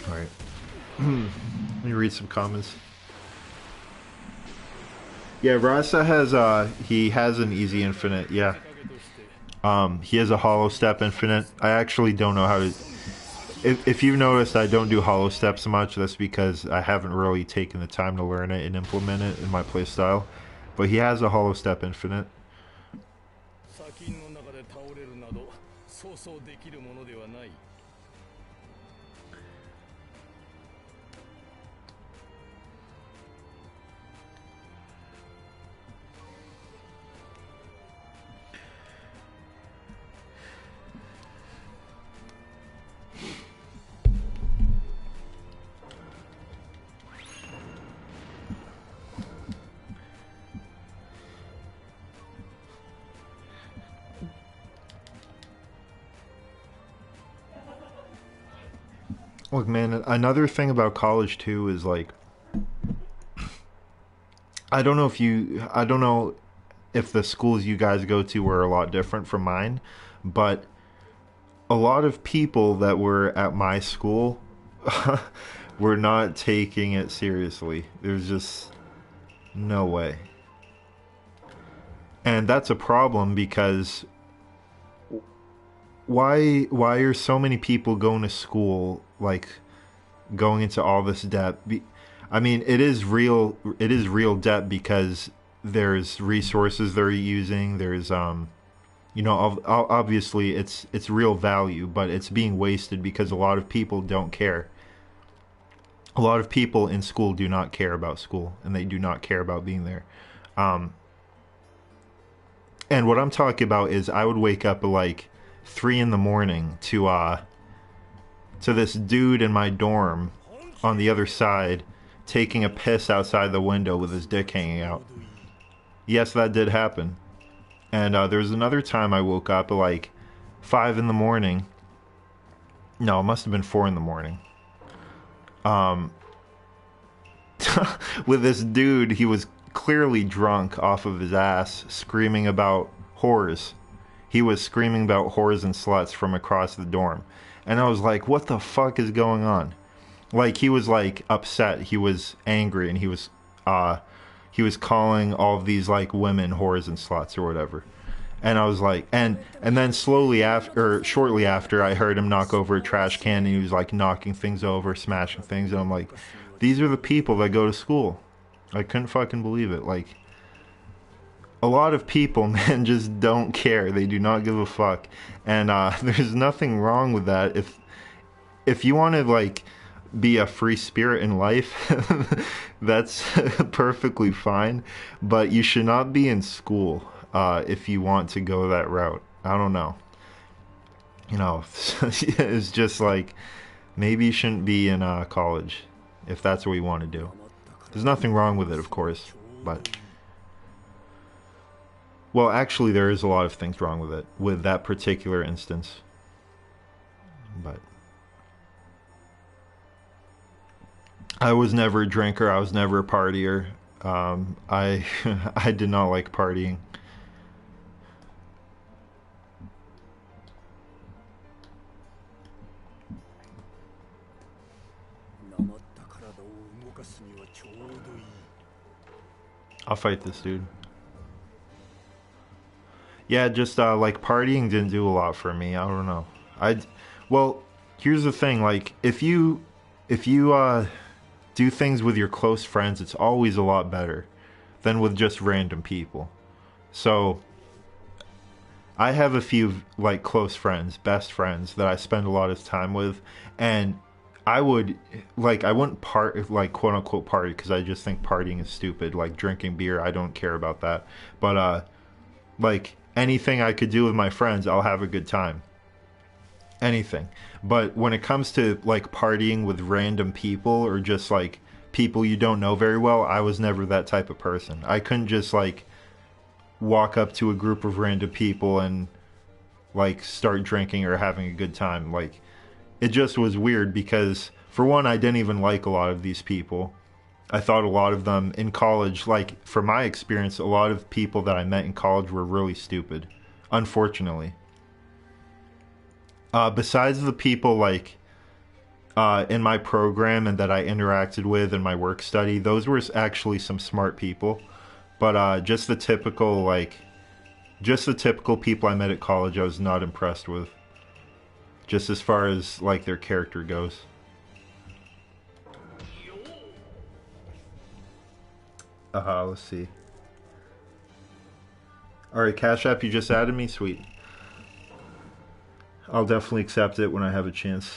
Speaker 1: Alright. Let me read some comments. Yeah, Rasa has he has an easy infinite, yeah. He has a hollow step infinite. I actually don't know how to. If you've noticed, I don't do hollow steps much. That's because I haven't really taken the time to learn it and implement it in my playstyle. But he has a hollow step infinite. Look, man, another thing about college too is like, I don't know if the schools you guys go to were a lot different from mine, but a lot of people that were at my school were not taking it seriously. There's just no way. And that's a problem because why are so many people going to school, like going into all this debt? I mean, it is real debt because there's resources they're using, there's you know, obviously it's real value, but it's being wasted because a lot of people don't care. A lot of people in school do not care about school, and they do not care about being there. And what I'm talking about is I would wake up at like 3 in the morning to this dude in my dorm on the other side taking a piss outside the window with his dick hanging out. Yes, that did happen. And there was another time I woke up at like 5 in the morning. No, it must have been 4 in the morning. With this dude, he was clearly drunk off of his ass, screaming about whores. He was screaming about whores and sluts from across the dorm. And I was like, what the fuck is going on? Like, he was like upset, he was angry, and he was calling all of these like women whores and sluts or whatever. And I was like, and then shortly after, I heard him knock over a trash can, and he was like knocking things over, smashing things, and I'm like, these are the people that go to school. I couldn't fucking believe it. Like, a lot of people, man, just don't care. They do not give a fuck. And there's nothing wrong with that. If you want to like be a free spirit in life, that's perfectly fine. But you should not be in school if you want to go that route. I don't know. You know, it's just like, maybe you shouldn't be in college if that's what you want to do. There's nothing wrong with it, of course, but... Well, actually, there is a lot of things wrong with it, with that particular instance. But... I was never a drinker, I was never a partier. I did not like partying. I'll fight this dude. Yeah, just like partying didn't do a lot for me. I don't know. Well, here's the thing. Like, if you do things with your close friends, it's always a lot better than with just random people. So I have a few like close friends, best friends that I spend a lot of time with, and I wouldn't quote unquote party because I just think partying is stupid. Like drinking beer, I don't care about that. But like anything I could do with my friends, I'll have a good time. Anything. But when it comes to like partying with random people or just like people you don't know very well, I was never that type of person. I couldn't just like walk up to a group of random people and like start drinking or having a good time. Like, it just was weird because For one, I didn't even like a lot of these people. I thought a lot of them in college, like, from my experience, a lot of people that I met in college were really stupid, unfortunately. Besides the people, like, in my program and that I interacted with in my work study, those were actually some smart people. But just the typical, like, just the typical people I met at college, I was not impressed with. Just as far as, like, their character goes. Let's see. Alright, Cash App, you just added me? Sweet. I'll definitely accept it when I have a chance.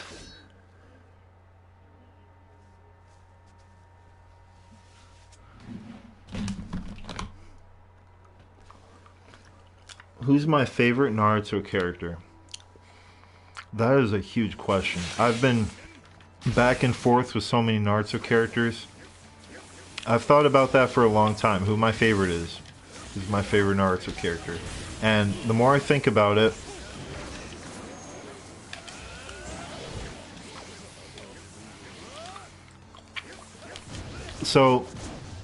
Speaker 1: Who's my favorite Naruto character? That is a huge question. I've been back and forth with so many Naruto characters. I've thought about that for a long time, who my favorite is. Who's my favorite Naruto character. And the more I think about it, so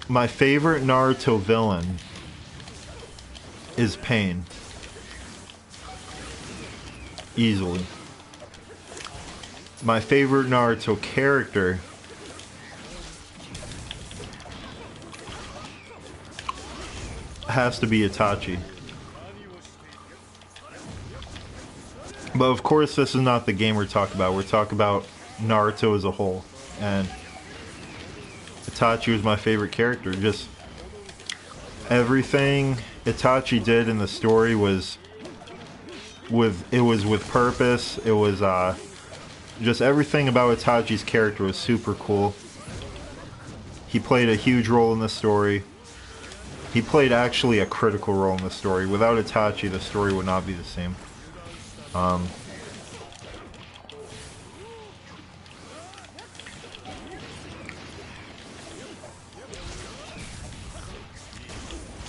Speaker 1: my favorite Naruto villain is Pain. Easily. My favorite Naruto character has to be Itachi. But of course this is not the game we're talking about. We're talking about Naruto as a whole. And Itachi was my favorite character. Just everything Itachi did in the story was with purpose. It was just everything about Itachi's character was super cool. He played a huge role in the story. He played actually a critical role in the story. Without Itachi, the story would not be the same.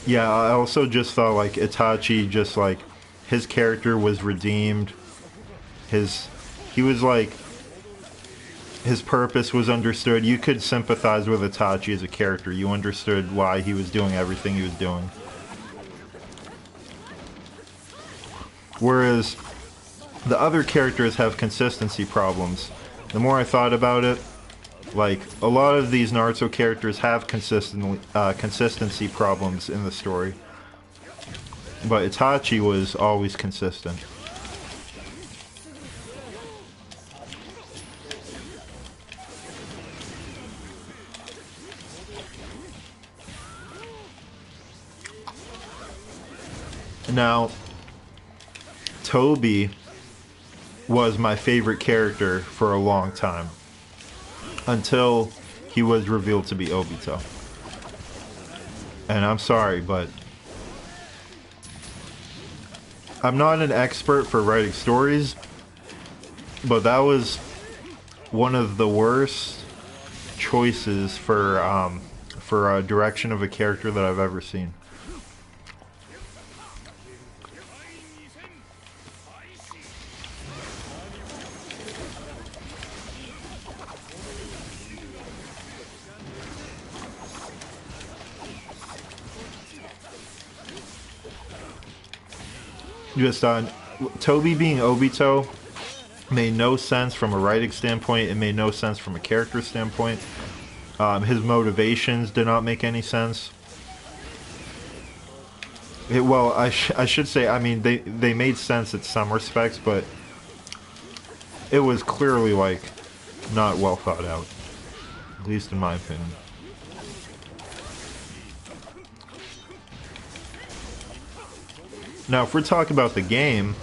Speaker 1: Yeah, I also just thought like Itachi, just like his character was redeemed. He was like, his purpose was understood. You could sympathize with Itachi as a character. You understood why he was doing everything he was doing. Whereas the other characters have consistency problems. The more I thought about it, like, a lot of these Naruto characters have consistency problems in the story. But Itachi was always consistent. Now, Toby was my favorite character for a long time. Until he was revealed to be Obito. And I'm sorry, but I'm not an expert for writing stories, but that was one of the worst choices for a direction of a character that I've ever seen. Just Toby being Obito made no sense from a writing standpoint. It made no sense from a character standpoint. His motivations did not make any sense. Well, I should say, I mean, they made sense in some respects, but it was clearly, like, not well thought out. At least in my opinion. Now, if we're talking about the game,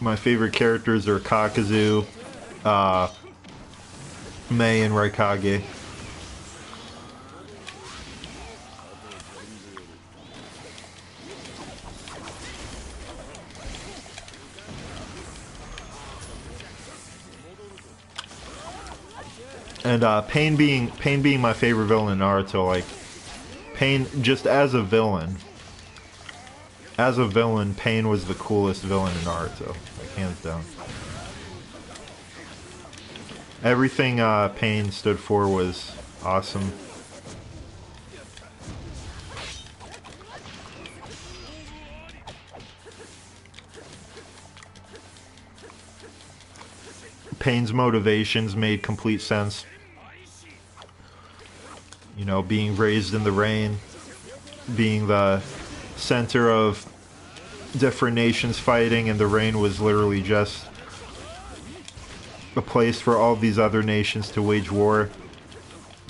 Speaker 1: my favorite characters are Kakazu, Mei, and Raikage. And Pain being my favorite villain in Naruto, like, Pain, just as a villain, Pain was the coolest villain in Naruto, like, hands down. Everything Pain stood for was awesome. Pain's motivations made complete sense. You know, being raised in the rain, being the center of different nations fighting, and the rain was literally just a place for all these other nations to wage war.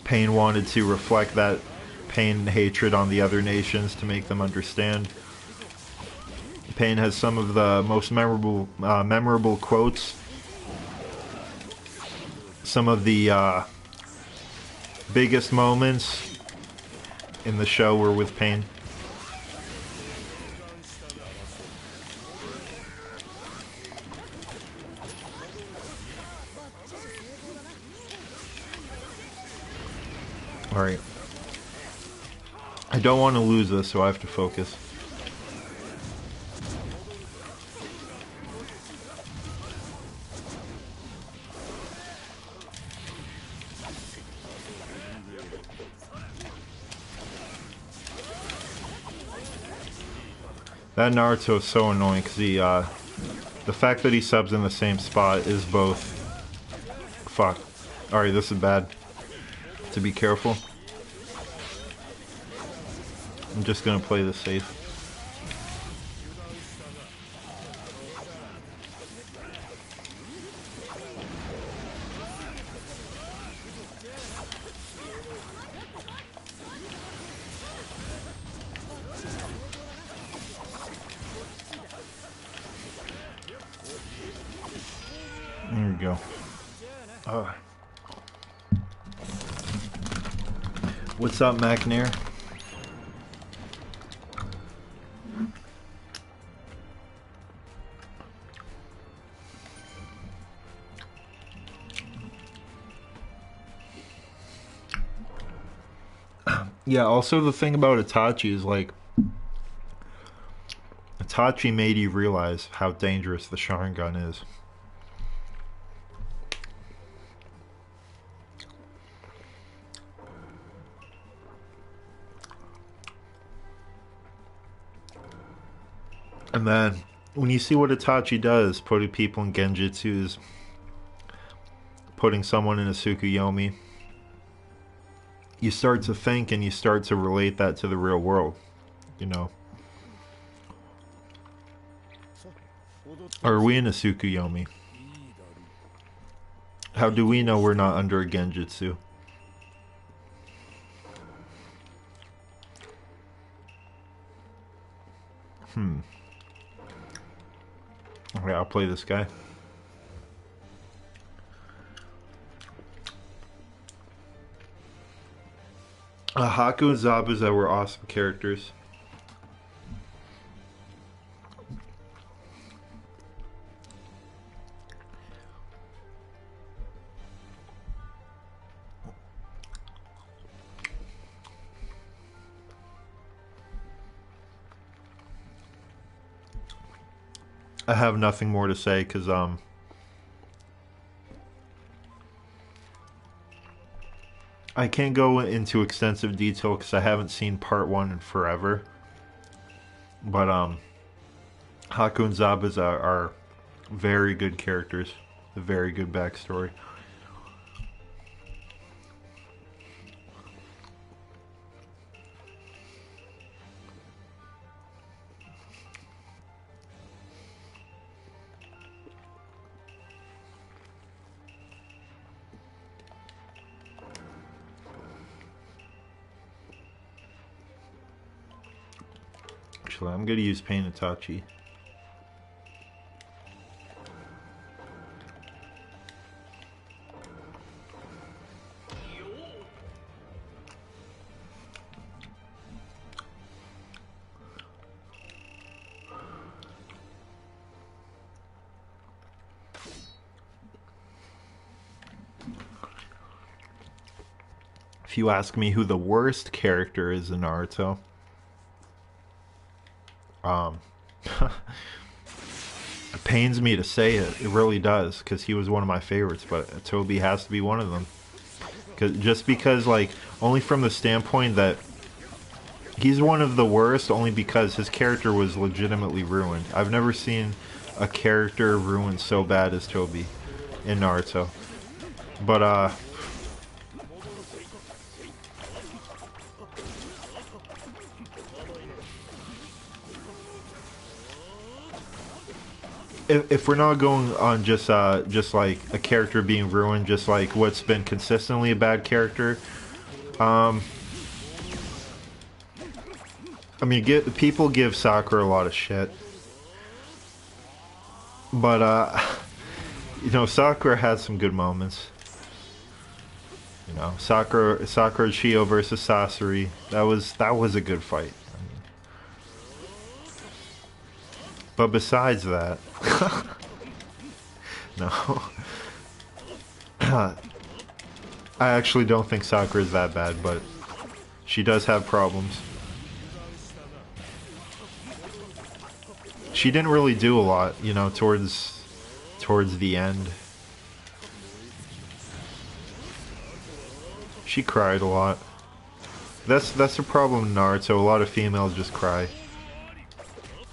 Speaker 1: Pain wanted to reflect that pain and hatred on the other nations to make them understand. Pain has some of the most memorable quotes. Some of the biggest moments in the show were with Pain. Alright. I don't want to lose this, so I have to focus. That Naruto is so annoying because the fact that he subs in the same spot is both. Fuck. Alright, this is bad. To be careful. I'm just gonna play this safe. There we go. What's up, McNair? Yeah, also the thing about Itachi is, like, Itachi made you realize how dangerous the Sharingan is. And then, when you see what Itachi does, putting people in Genjutsus, putting someone in a Tsukuyomi, you start to think and you start to relate that to the real world, you know. Are we in a Tsukuyomi? How do we know we're not under a Genjutsu? Okay, I'll play this guy. Haku and Zabuza were awesome characters. I have nothing more to say because I can't go into extensive detail because I haven't seen part 1 in forever. But Haku and Zabuza are very good characters, a very good backstory. Actually, I'm going to use Pain Itachi. If you ask me who the worst character is in Naruto, pains me to say it. It really does, because he was one of my favorites, but Toby has to be one of them. Just because, like, only from the standpoint that he's one of the worst, only because his character was legitimately ruined. I've never seen a character ruined so bad as Toby in Naruto. But, if we're not going on just like a character being ruined, just like what's been consistently a bad character, I mean, people give Sakura a lot of shit, but you know, Sakura has some good moments. You know, Sakura Chio versus Sasori, that was a good fight. But besides that, no. I actually don't think Sakura is that bad, but she does have problems. She didn't really do a lot, you know, towards the end. She cried a lot. That's the problem in Naruto. A lot of females just cry.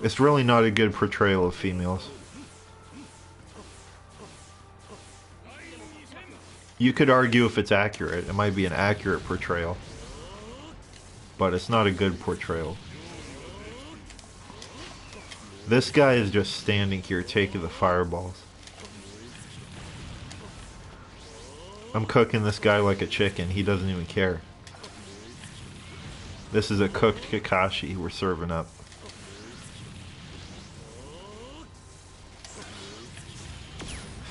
Speaker 1: It's really not a good portrayal of females. You could argue if it's accurate. It might be an accurate portrayal. But it's not a good portrayal. This guy is just standing here taking the fireballs. I'm cooking this guy like a chicken. He doesn't even care. This is a cooked Kakashi we're serving up.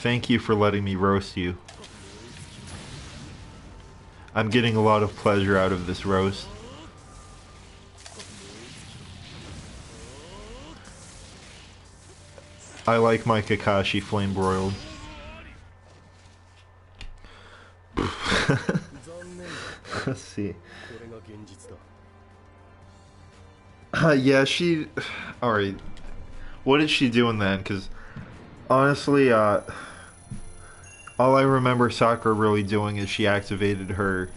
Speaker 1: Thank you for letting me roast you. I'm getting a lot of pleasure out of this roast. I like my Kakashi flame broiled. Let's see. Yeah, she... Alright. What did she do in then? Because, honestly, all I remember Sakura really doing is she activated her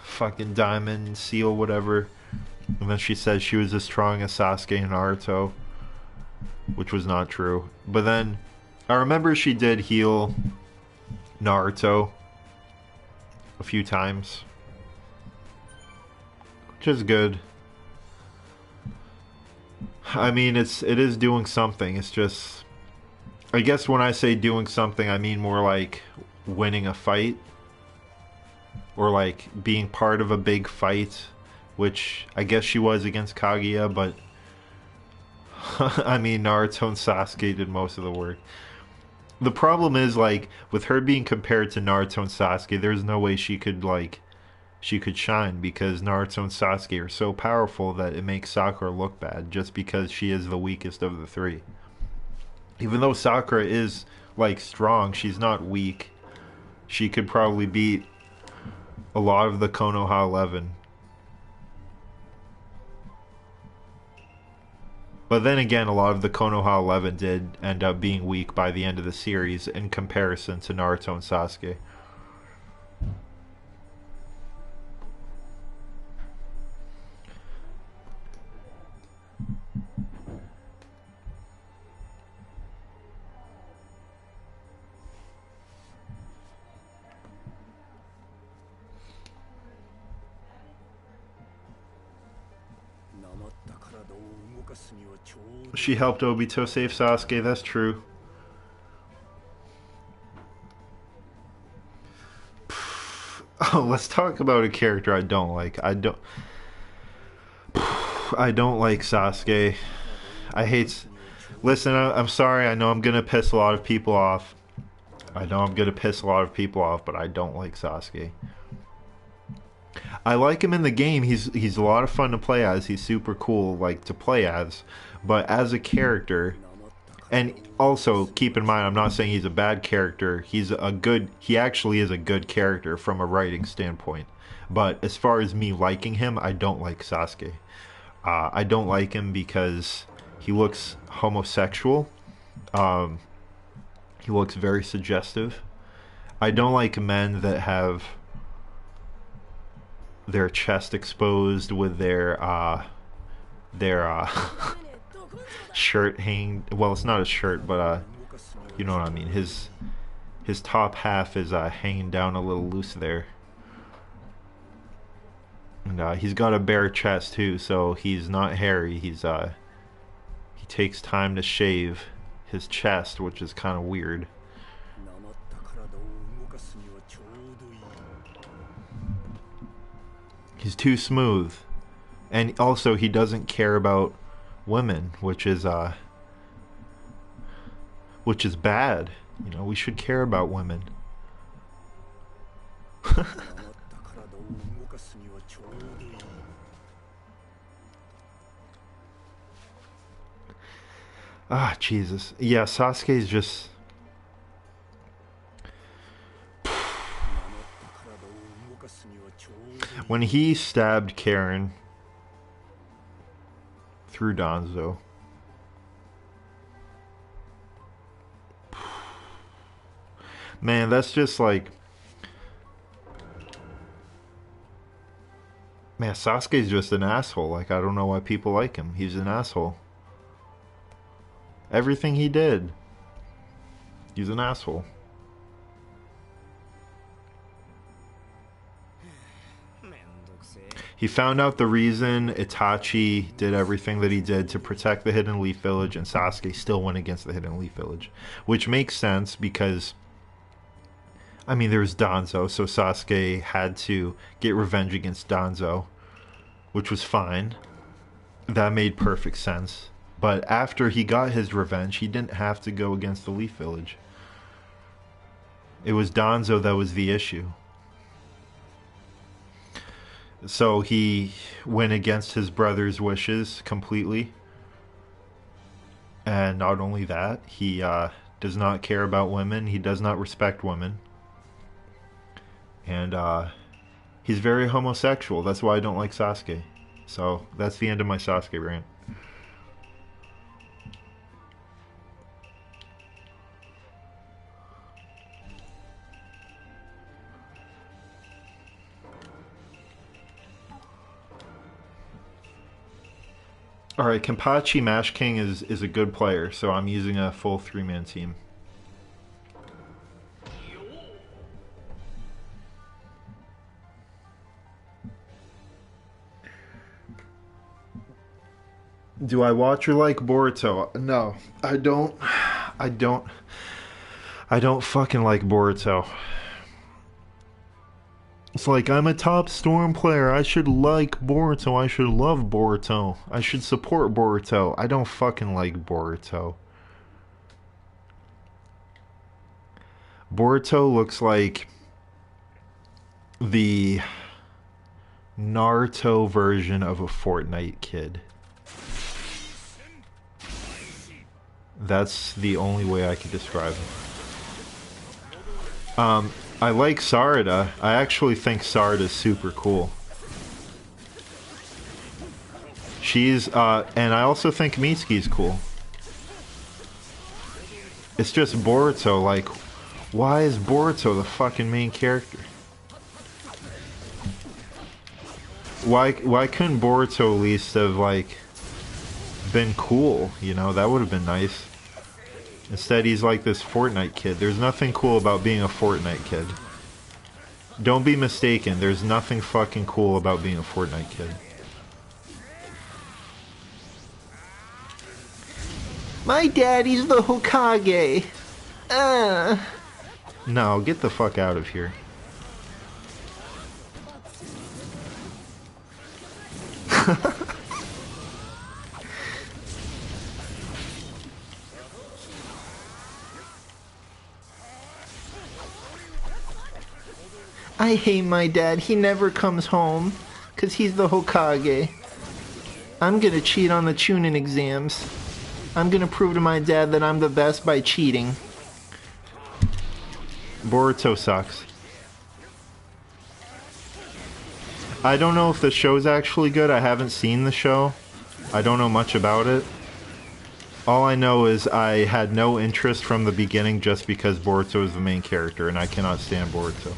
Speaker 1: fucking diamond seal, whatever. And then she said she was as strong as Sasuke and Naruto, which was not true. But then, I remember she did heal Naruto a few times, which is good. I mean, it is doing something. It's just, I guess when I say doing something, I mean more like winning a fight, or like being part of a big fight, which I guess she was against Kaguya, but I mean, Naruto and Sasuke did most of the work. The problem is, like, with her being compared to Naruto and Sasuke, there's no way she could shine, because Naruto and Sasuke are so powerful that it makes Sakura look bad just because she is the weakest of the three. Even though Sakura is, like, strong, she's not weak. She could probably beat a lot of the Konoha 11. But then again, a lot of the Konoha 11 did end up being weak by the end of the series in comparison to Naruto and Sasuke. She helped Obito save Sasuke, that's true. Oh, let's talk about a character I don't like. I don't like Sasuke. I hate... Listen, I'm sorry, I know I'm gonna piss a lot of people off. but I don't like Sasuke. I like him in the game. He's a lot of fun to play as. He's super cool, like, to play as. But as a character, and also keep in mind, I'm not saying he's a bad character. He actually is a good character from a writing standpoint. But as far as me liking him, I don't like Sasuke. I don't like him because He looks homosexual. He looks very suggestive. I don't like men that have their chest exposed with their shirt hanging. Well, it's not a shirt, but you know what I mean. His top half is hanging down a little loose there. And he's got a bare chest too, so he's not hairy. He takes time to shave his chest, which is kind of weird. He's too smooth. And also he doesn't care about women, which is bad. You know, we should care about women. Ah, Jesus. Yeah, Sasuke's just... When he stabbed Karen through Danzo, man, that's just like... Man, Sasuke's just an asshole. Like, I don't know why people like him. He's an asshole. Everything he did, he's an asshole. He found out the reason Itachi did everything that he did to protect the Hidden Leaf Village, and Sasuke still went against the Hidden Leaf Village. Which makes sense because, I mean, there's Danzo, so Sasuke had to get revenge against Danzo, which was fine. That made perfect sense. But after he got his revenge, he didn't have to go against the Leaf Village. It was Danzo that was the issue. So he went against his brother's wishes completely. And not only that, he does not care about women. He does not respect women. And he's very homosexual. That's why I don't like Sasuke. So that's the end of my Sasuke rant. Alright, Kenpachi Mash King is a good player, so I'm using a full 3-man team. Do I watch or like Boruto? No, I don't fucking like Boruto. It's like, I'm a top Storm player. I should like Boruto. I should love Boruto. I should support Boruto. I don't fucking like Boruto. Boruto looks like the Naruto version of a Fortnite kid. That's the only way I could describe him. I like Sarada. I actually think Sarada's super cool. She's, and I also think Mitsuki's cool. It's just Boruto, like, why is Boruto the fucking main character? Why couldn't Boruto at least have, like, been cool, you know? That would have been nice. Instead, he's like this Fortnite kid. There's nothing cool about being a Fortnite kid. Don't be mistaken. There's nothing fucking cool about being a Fortnite kid. My daddy's the Hokage. No, get the fuck out of here. I hate my dad. He never comes home. 'Cause he's the Hokage. I'm gonna cheat on the Chunin exams. I'm gonna prove to my dad that I'm the best by cheating. Boruto sucks. I don't know if the show's actually good. I haven't seen the show. I don't know much about it. All I know is I had no interest from the beginning just because Boruto is the main character, and I cannot stand Boruto.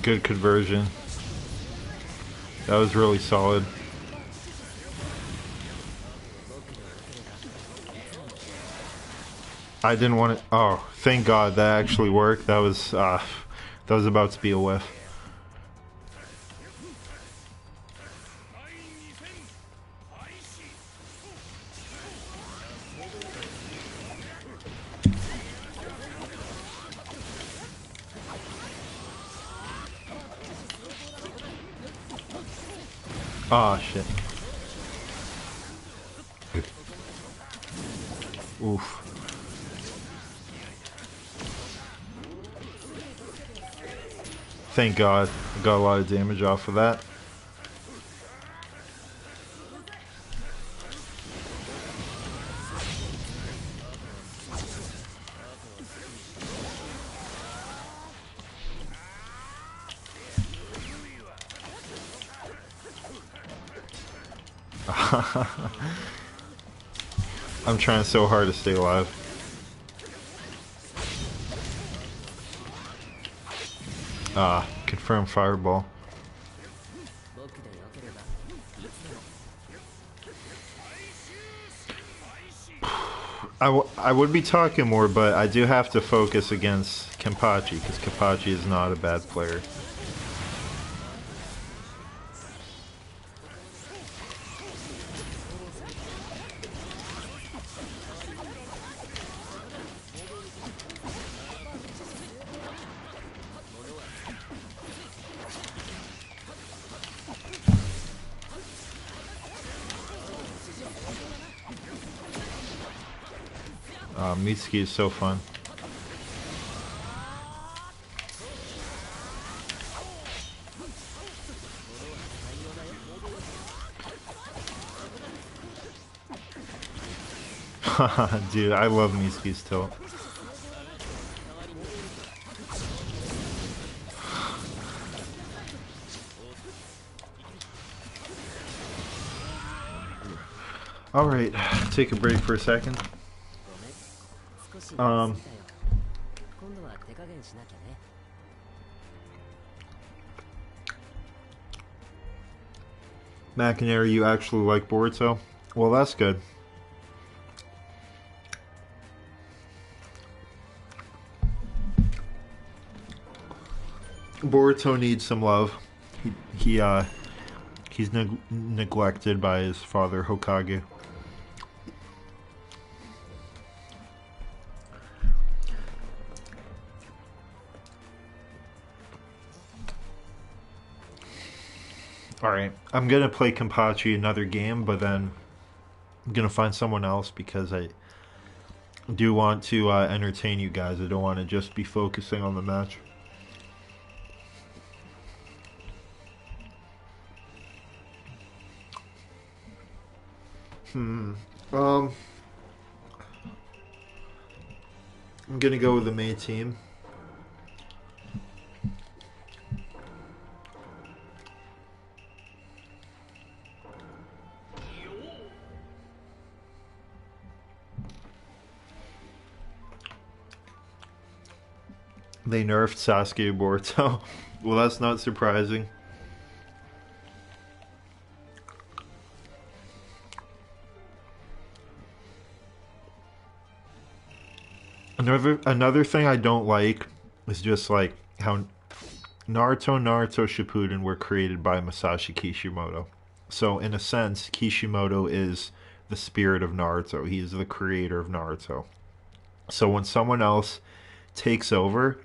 Speaker 1: Good conversion. That was really solid. I didn't want to. Oh, thank God that actually worked. That was about to be a whiff. Ah, shit. Oof. Thank God. I got a lot of damage off of that. I'm trying so hard to stay alive. Confirm fireball. I would be talking more, but I do have to focus against Kenpachi, because Kenpachi is not a bad player. Mitsuki is so fun. Dude, I love Mitsuki's tilt. Alright, take a break for a second. McInerney, you actually like Boruto? Well, that's good. Boruto needs some love. He's neglected by his father Hokage. Alright, I'm gonna play Kenpachi another game, but then I'm gonna find someone else because I do want to entertain you guys. I don't want to just be focusing on the match. I'm gonna go with the main team. They nerfed Sasuke Boruto. Well, that's not surprising. Another thing I don't like is just like how Naruto Shippuden were created by Masashi Kishimoto. So in a sense, Kishimoto is the spirit of Naruto. He's the creator of Naruto. So when someone else takes over,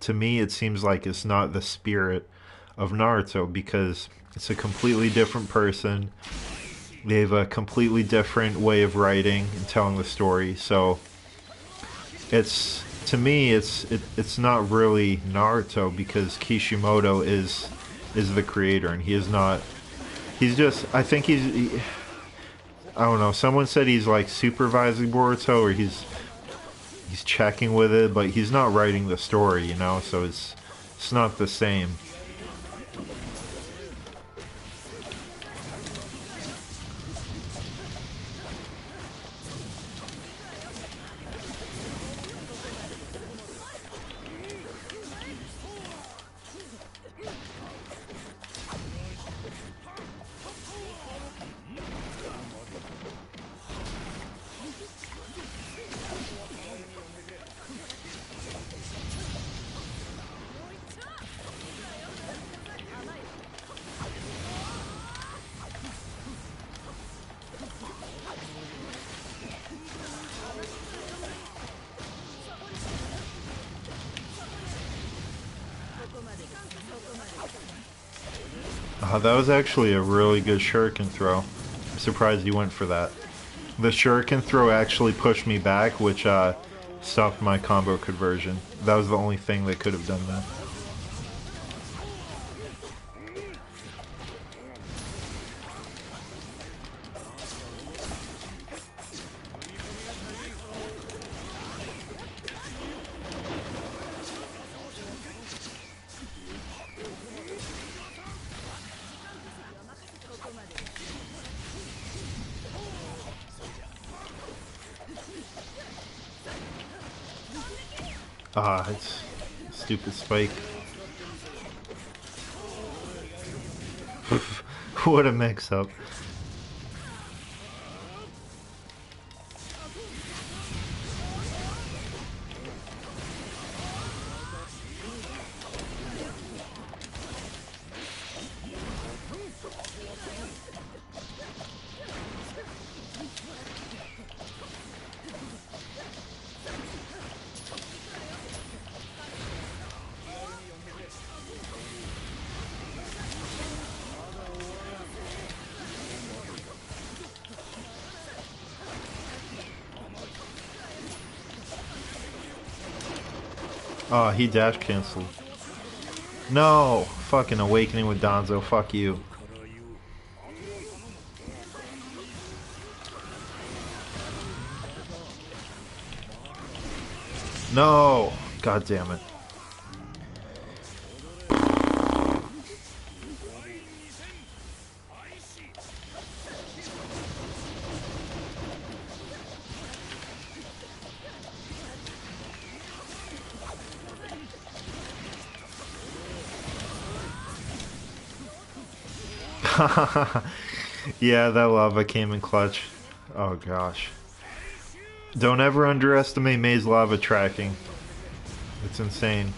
Speaker 1: to me it seems like it's not the spirit of Naruto because it's a completely different person. They have a completely different way of writing and telling the story. So it's, to me, it's not really Naruto because Kishimoto is the creator and he is not. He's just, I think I don't know. Someone said he's like supervising Boruto or he's checking with it, but he's not writing the story, you know. So it's not the same. That was actually a really good shuriken throw. I'm surprised you went for that. The shuriken throw actually pushed me back, which stopped my combo conversion. That was the only thing that could have done that. It's stupid spike. What a mix-up. Oh, he dash canceled. No! Fucking awakening with Danzo. Fuck you. No! God damn it. Yeah, that lava came in clutch. Oh gosh. Don't ever underestimate Mei's lava tracking. It's insane.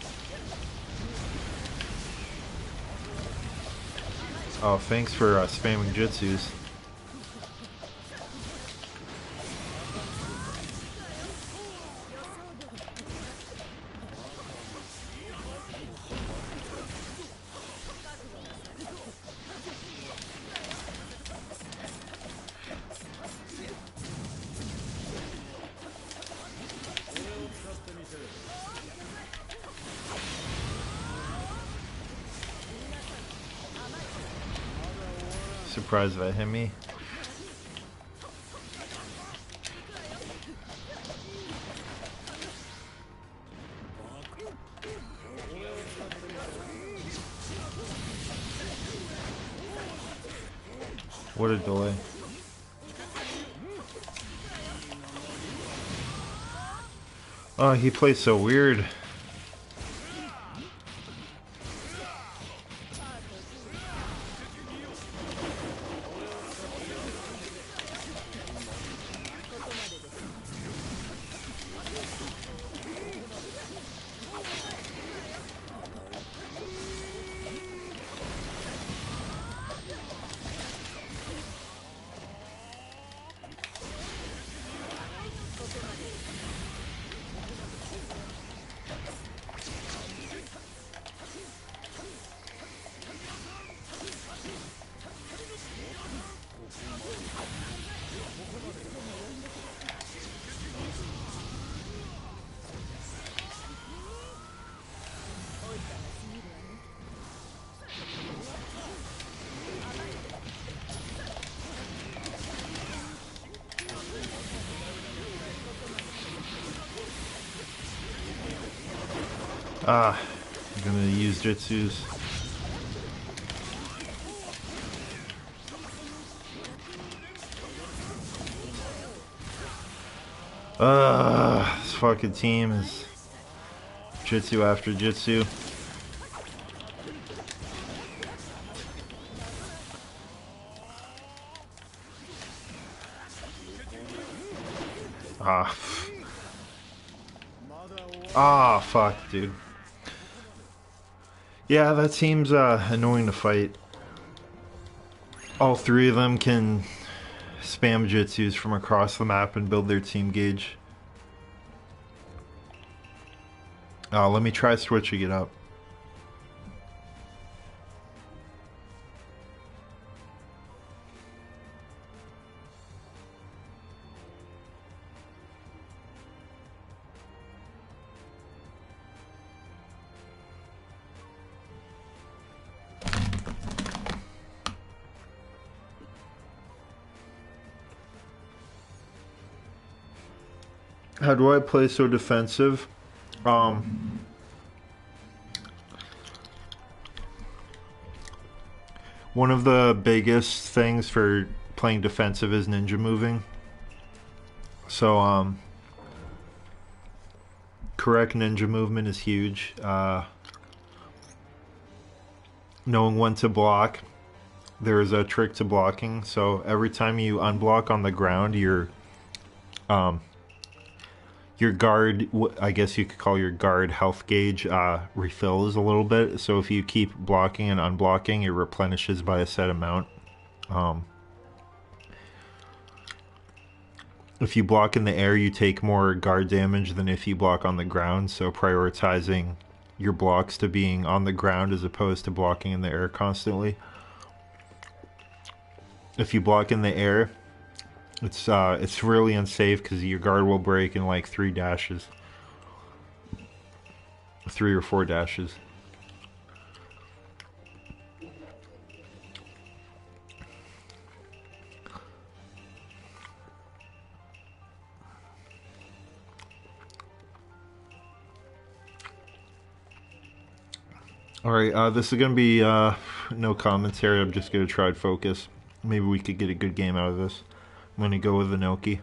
Speaker 1: Oh, thanks for spamming jutsus. Surprised that hit me. What a delay. Oh, he plays so weird. Ah, I'm gonna use Jitsus. This fucking team is Jitsu after Jitsu. Ah. Ah, fuck, dude. Yeah, that seems annoying to fight. All three of them can spam Jitsus from across the map and build their team gauge. Let me try switching it up. How do I play so defensive? One of the biggest things for playing defensive is ninja moving. So, correct ninja movement is huge. Knowing when to block. There's a trick to blocking. So every time you unblock on the ground, your guard, I guess you could call your guard health gauge, refills a little bit. So if you keep blocking and unblocking, it replenishes by a set amount. If you block in the air, you take more guard damage than if you block on the ground. So prioritizing your blocks to being on the ground as opposed to blocking in the air constantly. If you block in the air, it's really unsafe because your guard will break in like 3 dashes. 3 or 4 dashes. Alright, this is going to be no commentary. I'm just going to try and focus. Maybe we could get a good game out of this. I'm going to go with Inoki.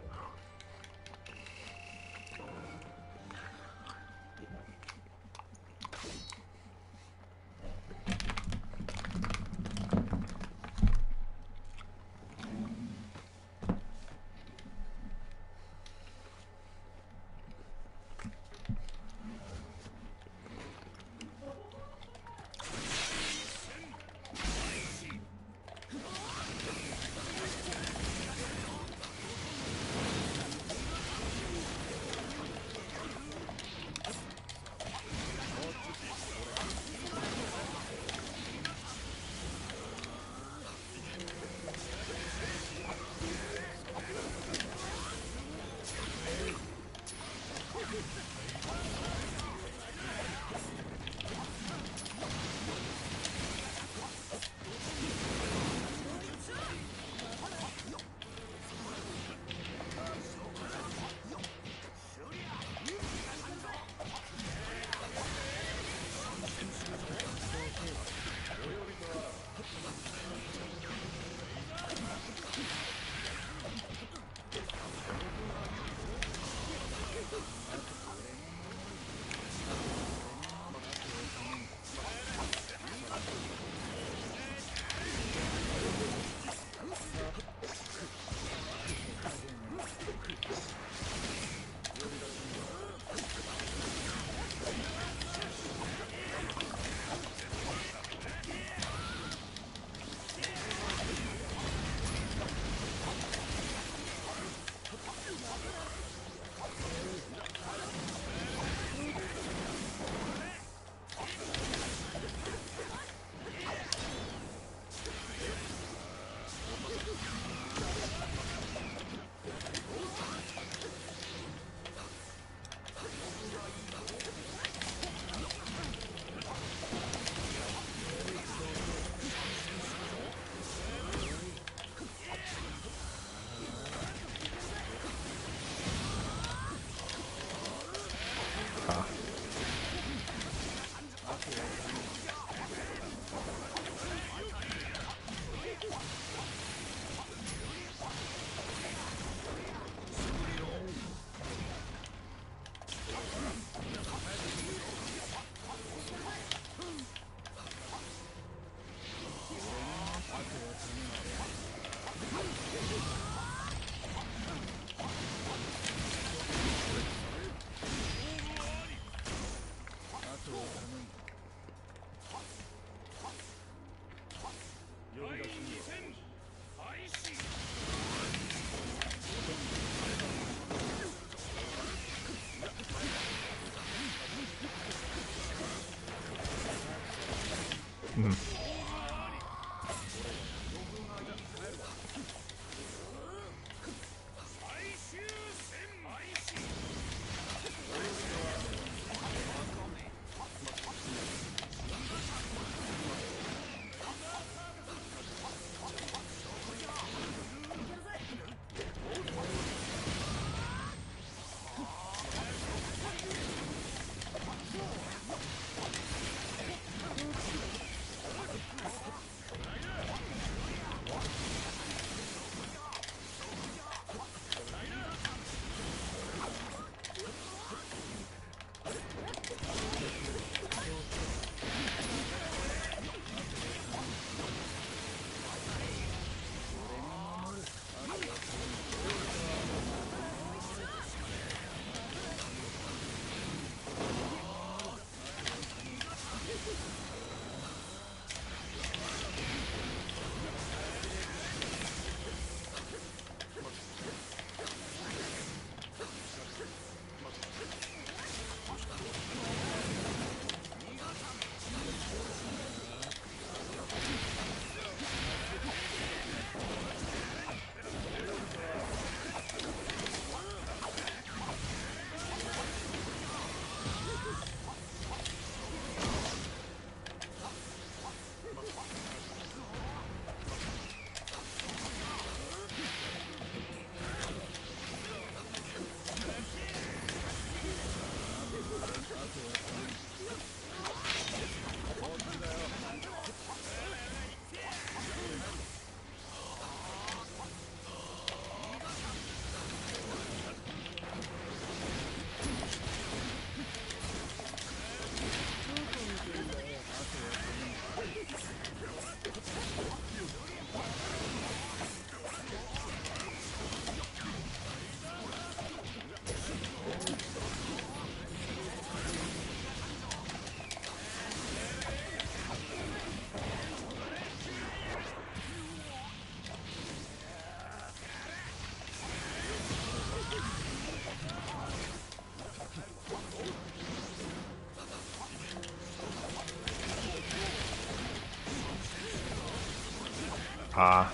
Speaker 1: Ah,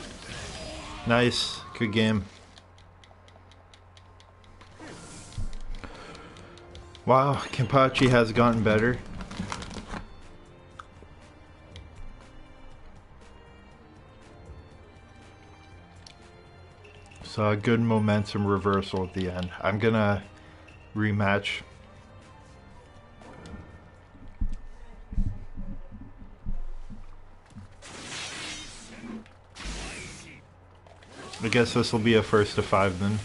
Speaker 1: nice. Good game. Wow, Kenpachi has gotten better. So a good momentum reversal at the end. I'm gonna rematch. I guess this will be a first to 5 then.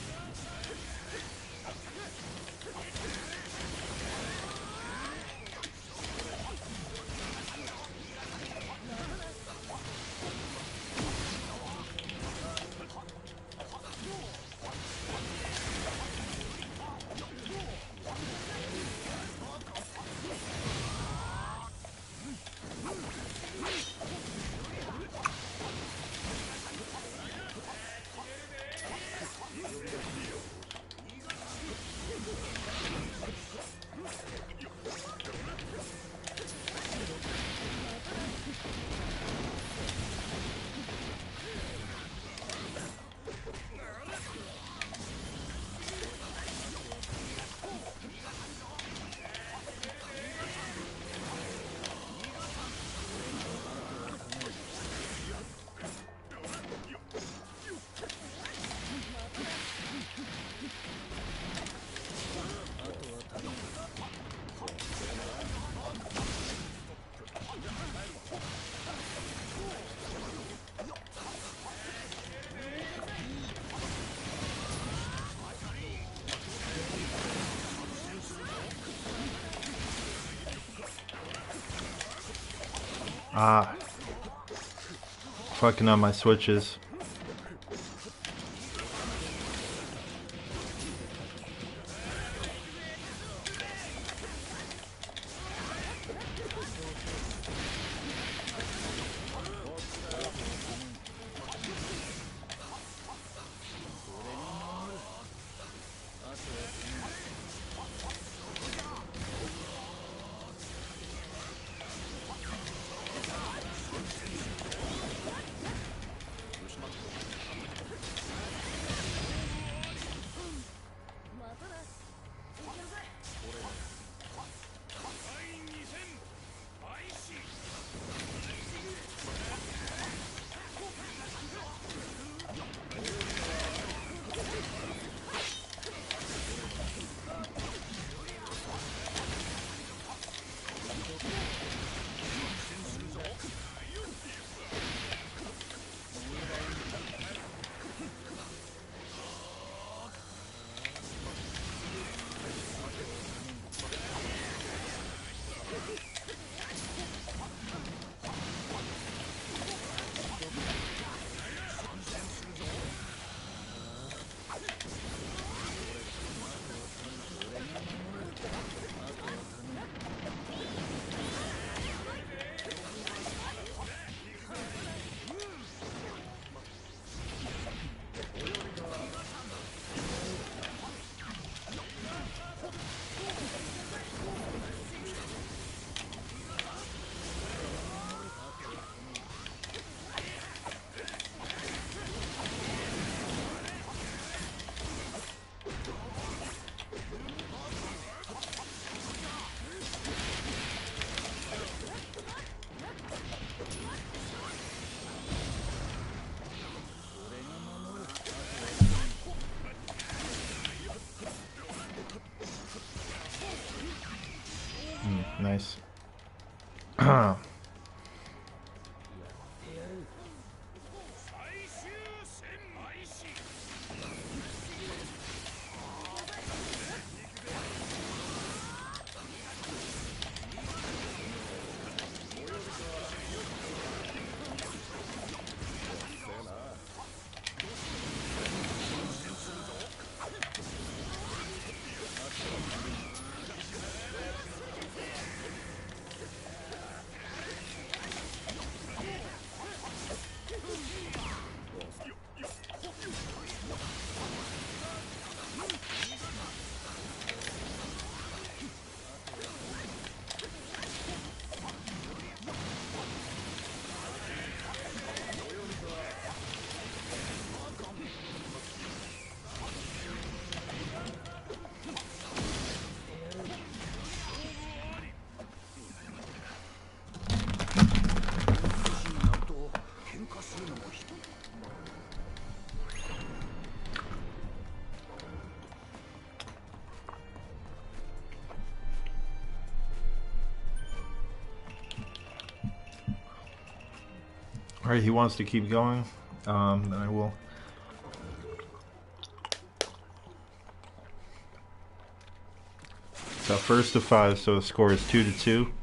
Speaker 1: Ah, fucking on my switches. Nice. Alright, he wants to keep going. Then I will. So first to 5, so the score is 2-2.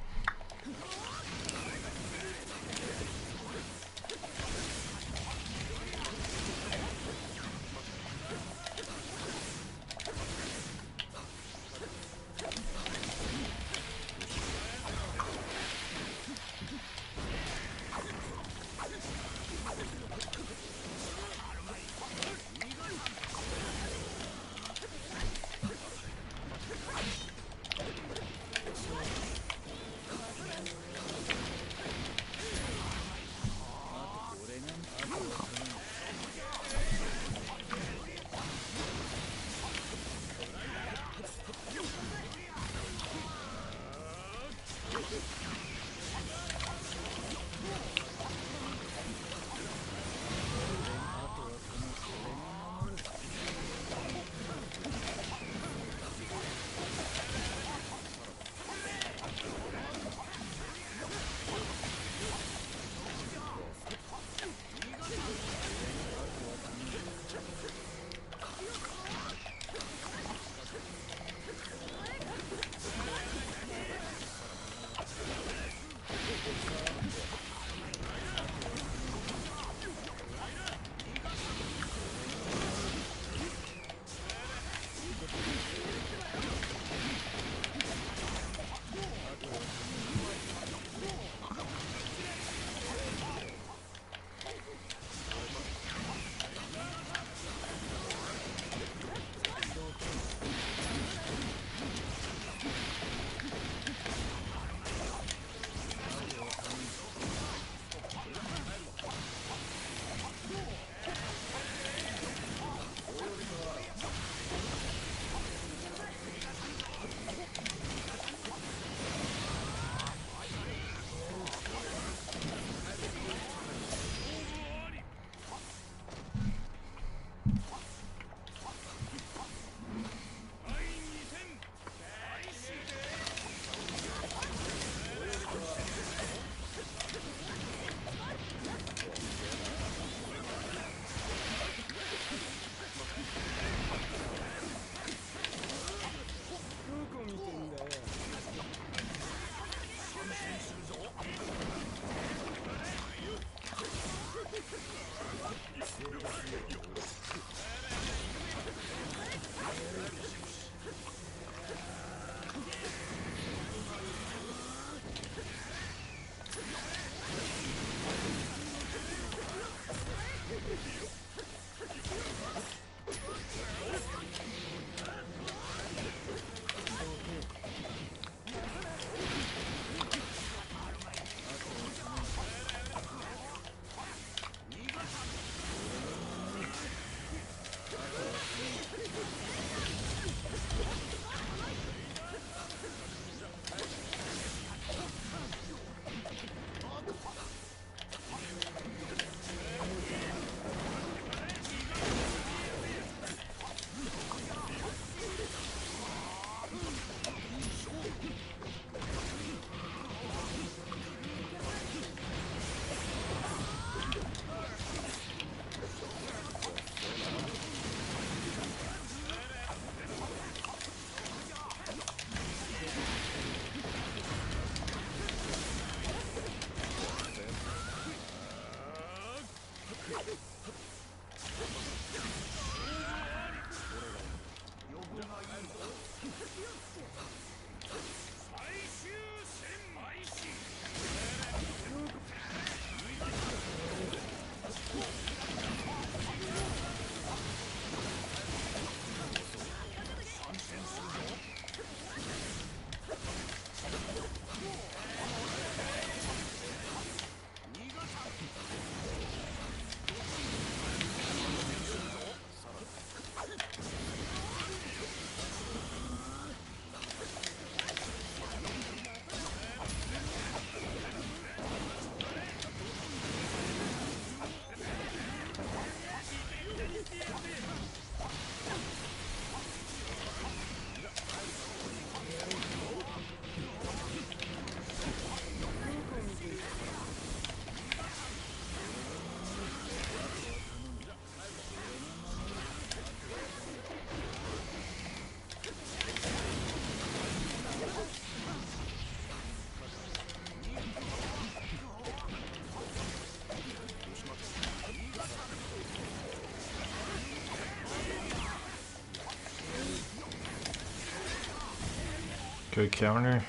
Speaker 1: Good counter.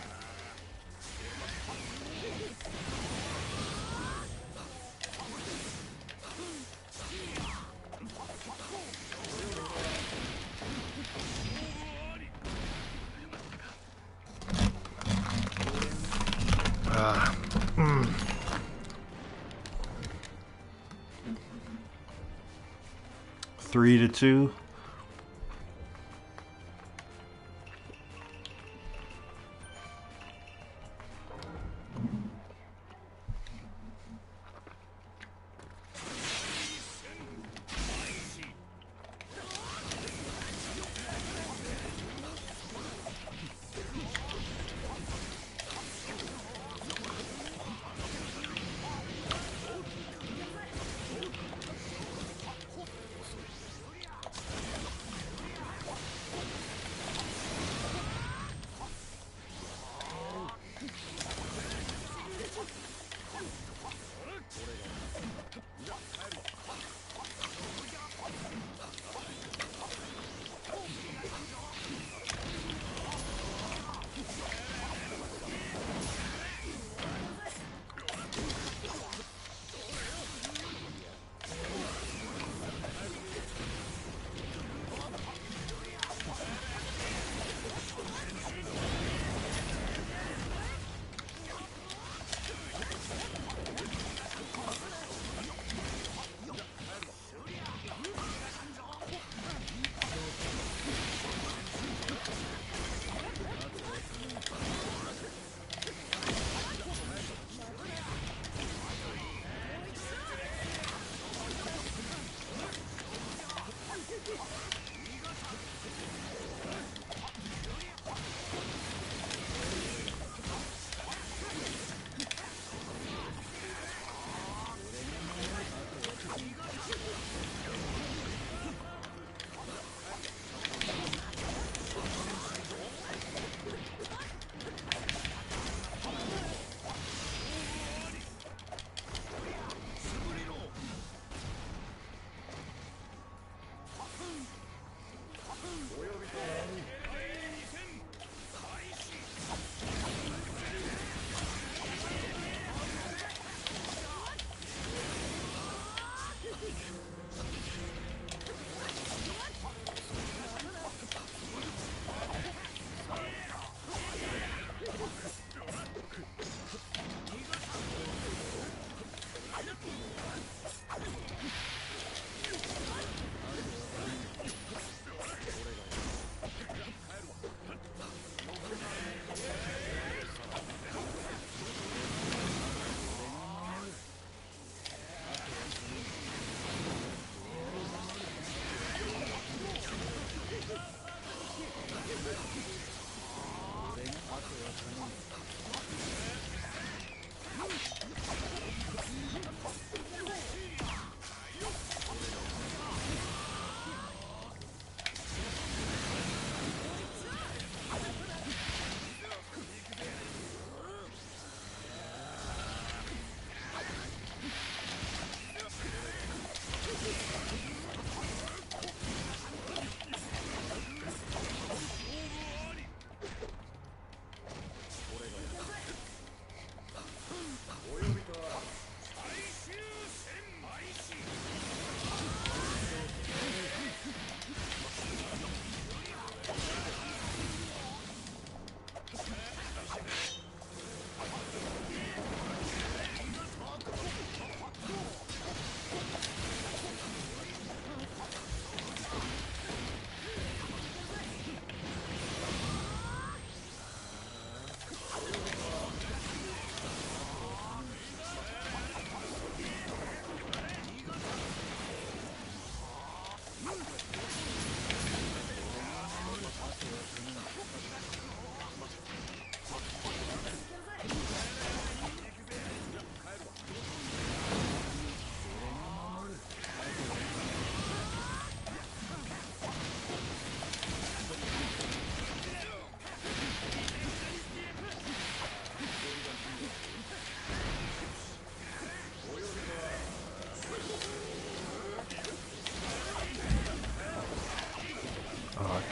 Speaker 1: Mm. 3-2.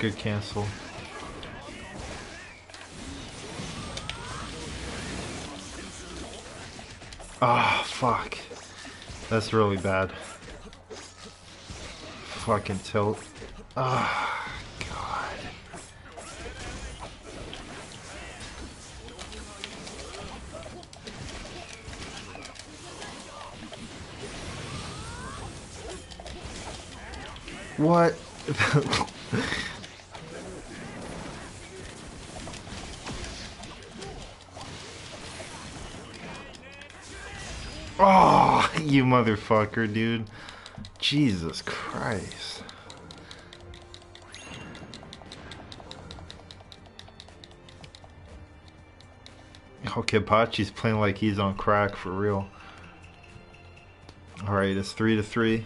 Speaker 1: Good cancel. Ah, fuck. That's really bad. Fucking tilt. Ah, God. What? Oh, you motherfucker, dude. Jesus Christ. Okay, Pachi's playing like he's on crack for real. Alright, it's 3-3.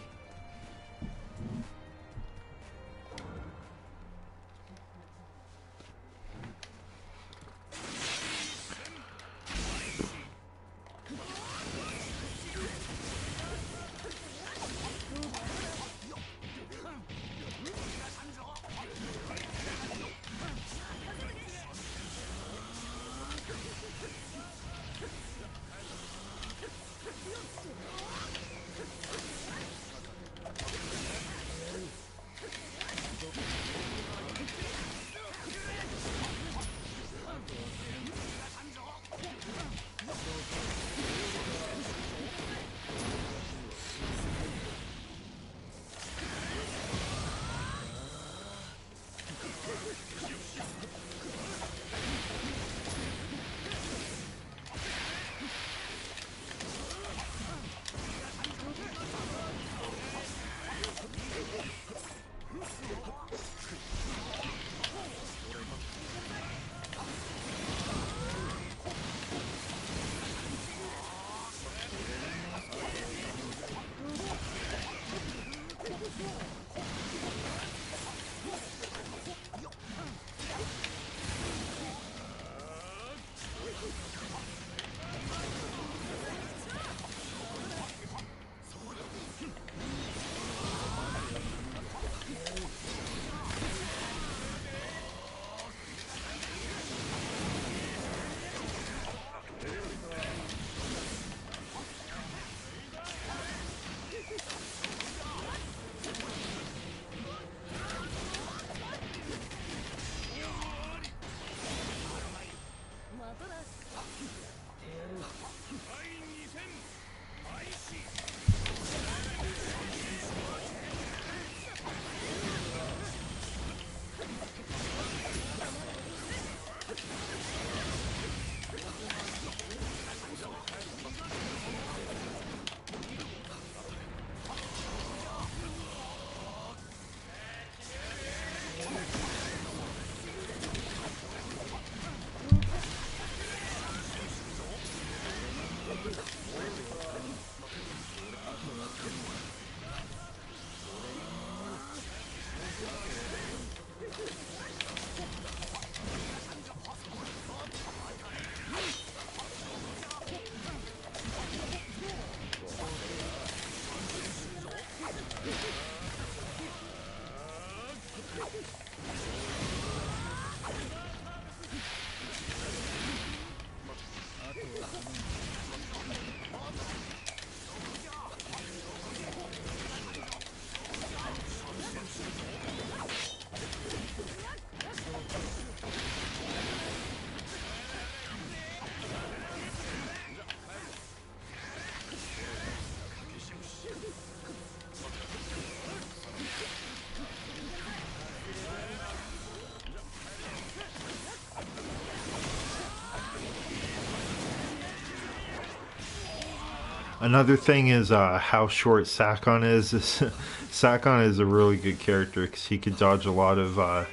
Speaker 1: Another thing is how short Sakon is. Sakon is a really good character because he can dodge a lot of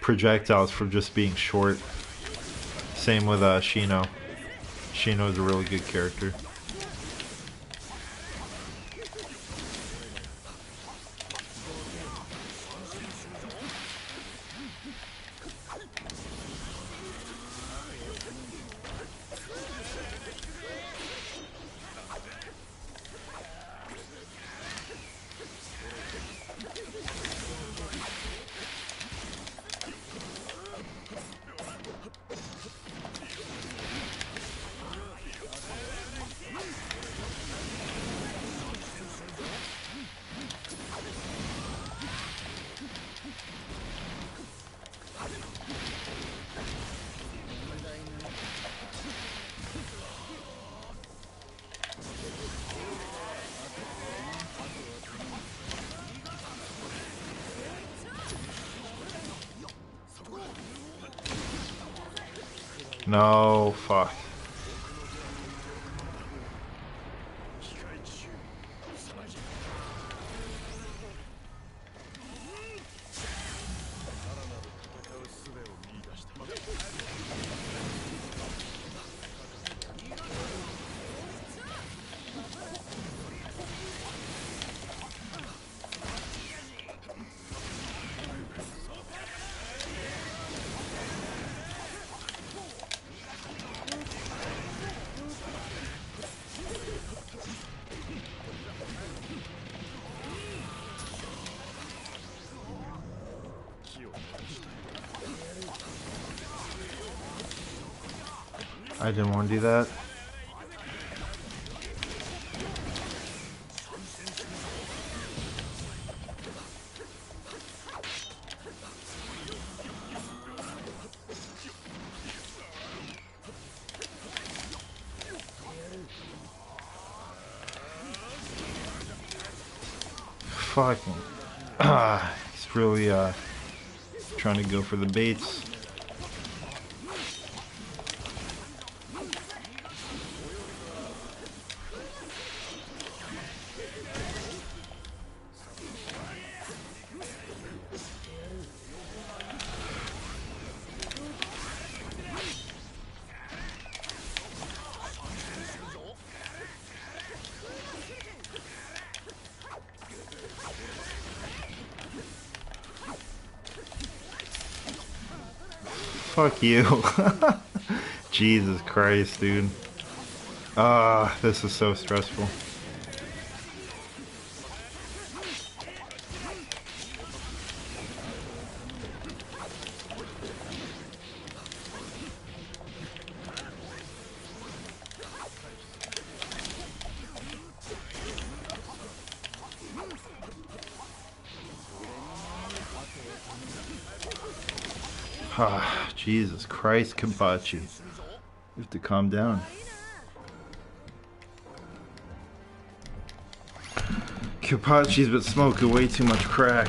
Speaker 1: projectiles from just being short. Same with Shino. Shino is a really good character. No, fuck. I didn't want to do that. Fucking. He's really trying to go for the baits. Fuck you. Jesus Christ, dude. This is so stressful. Jesus Christ, Kabachi. You have to calm down. Kabachi's been smoking way too much crack.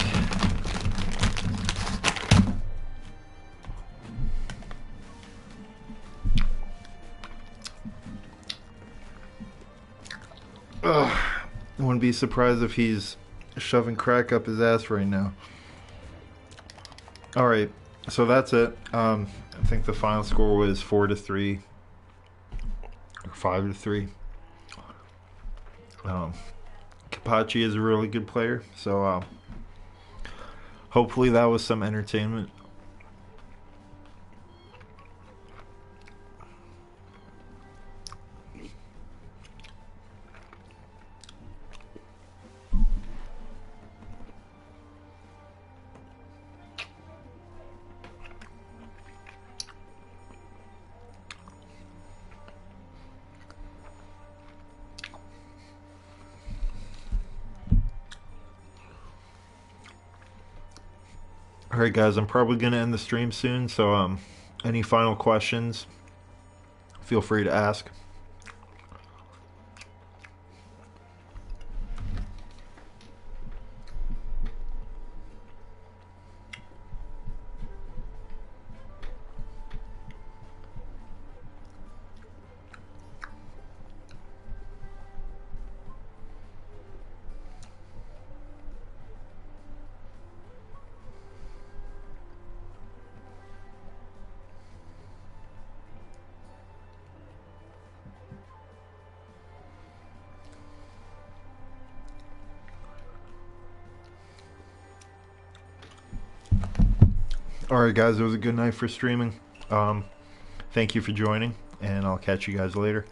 Speaker 1: Ugh. I wouldn't be surprised if he's shoving crack up his ass right now. Alright, so that's it. I think the final score was 4-3 or 5-3. Kapachi is a really good player, so hopefully that was some entertainment. Alright guys, I'm probably going to end the stream soon, so any final questions, feel free to ask. Alright guys, it was a good night for streaming. Thank you for joining, and I'll catch you guys later.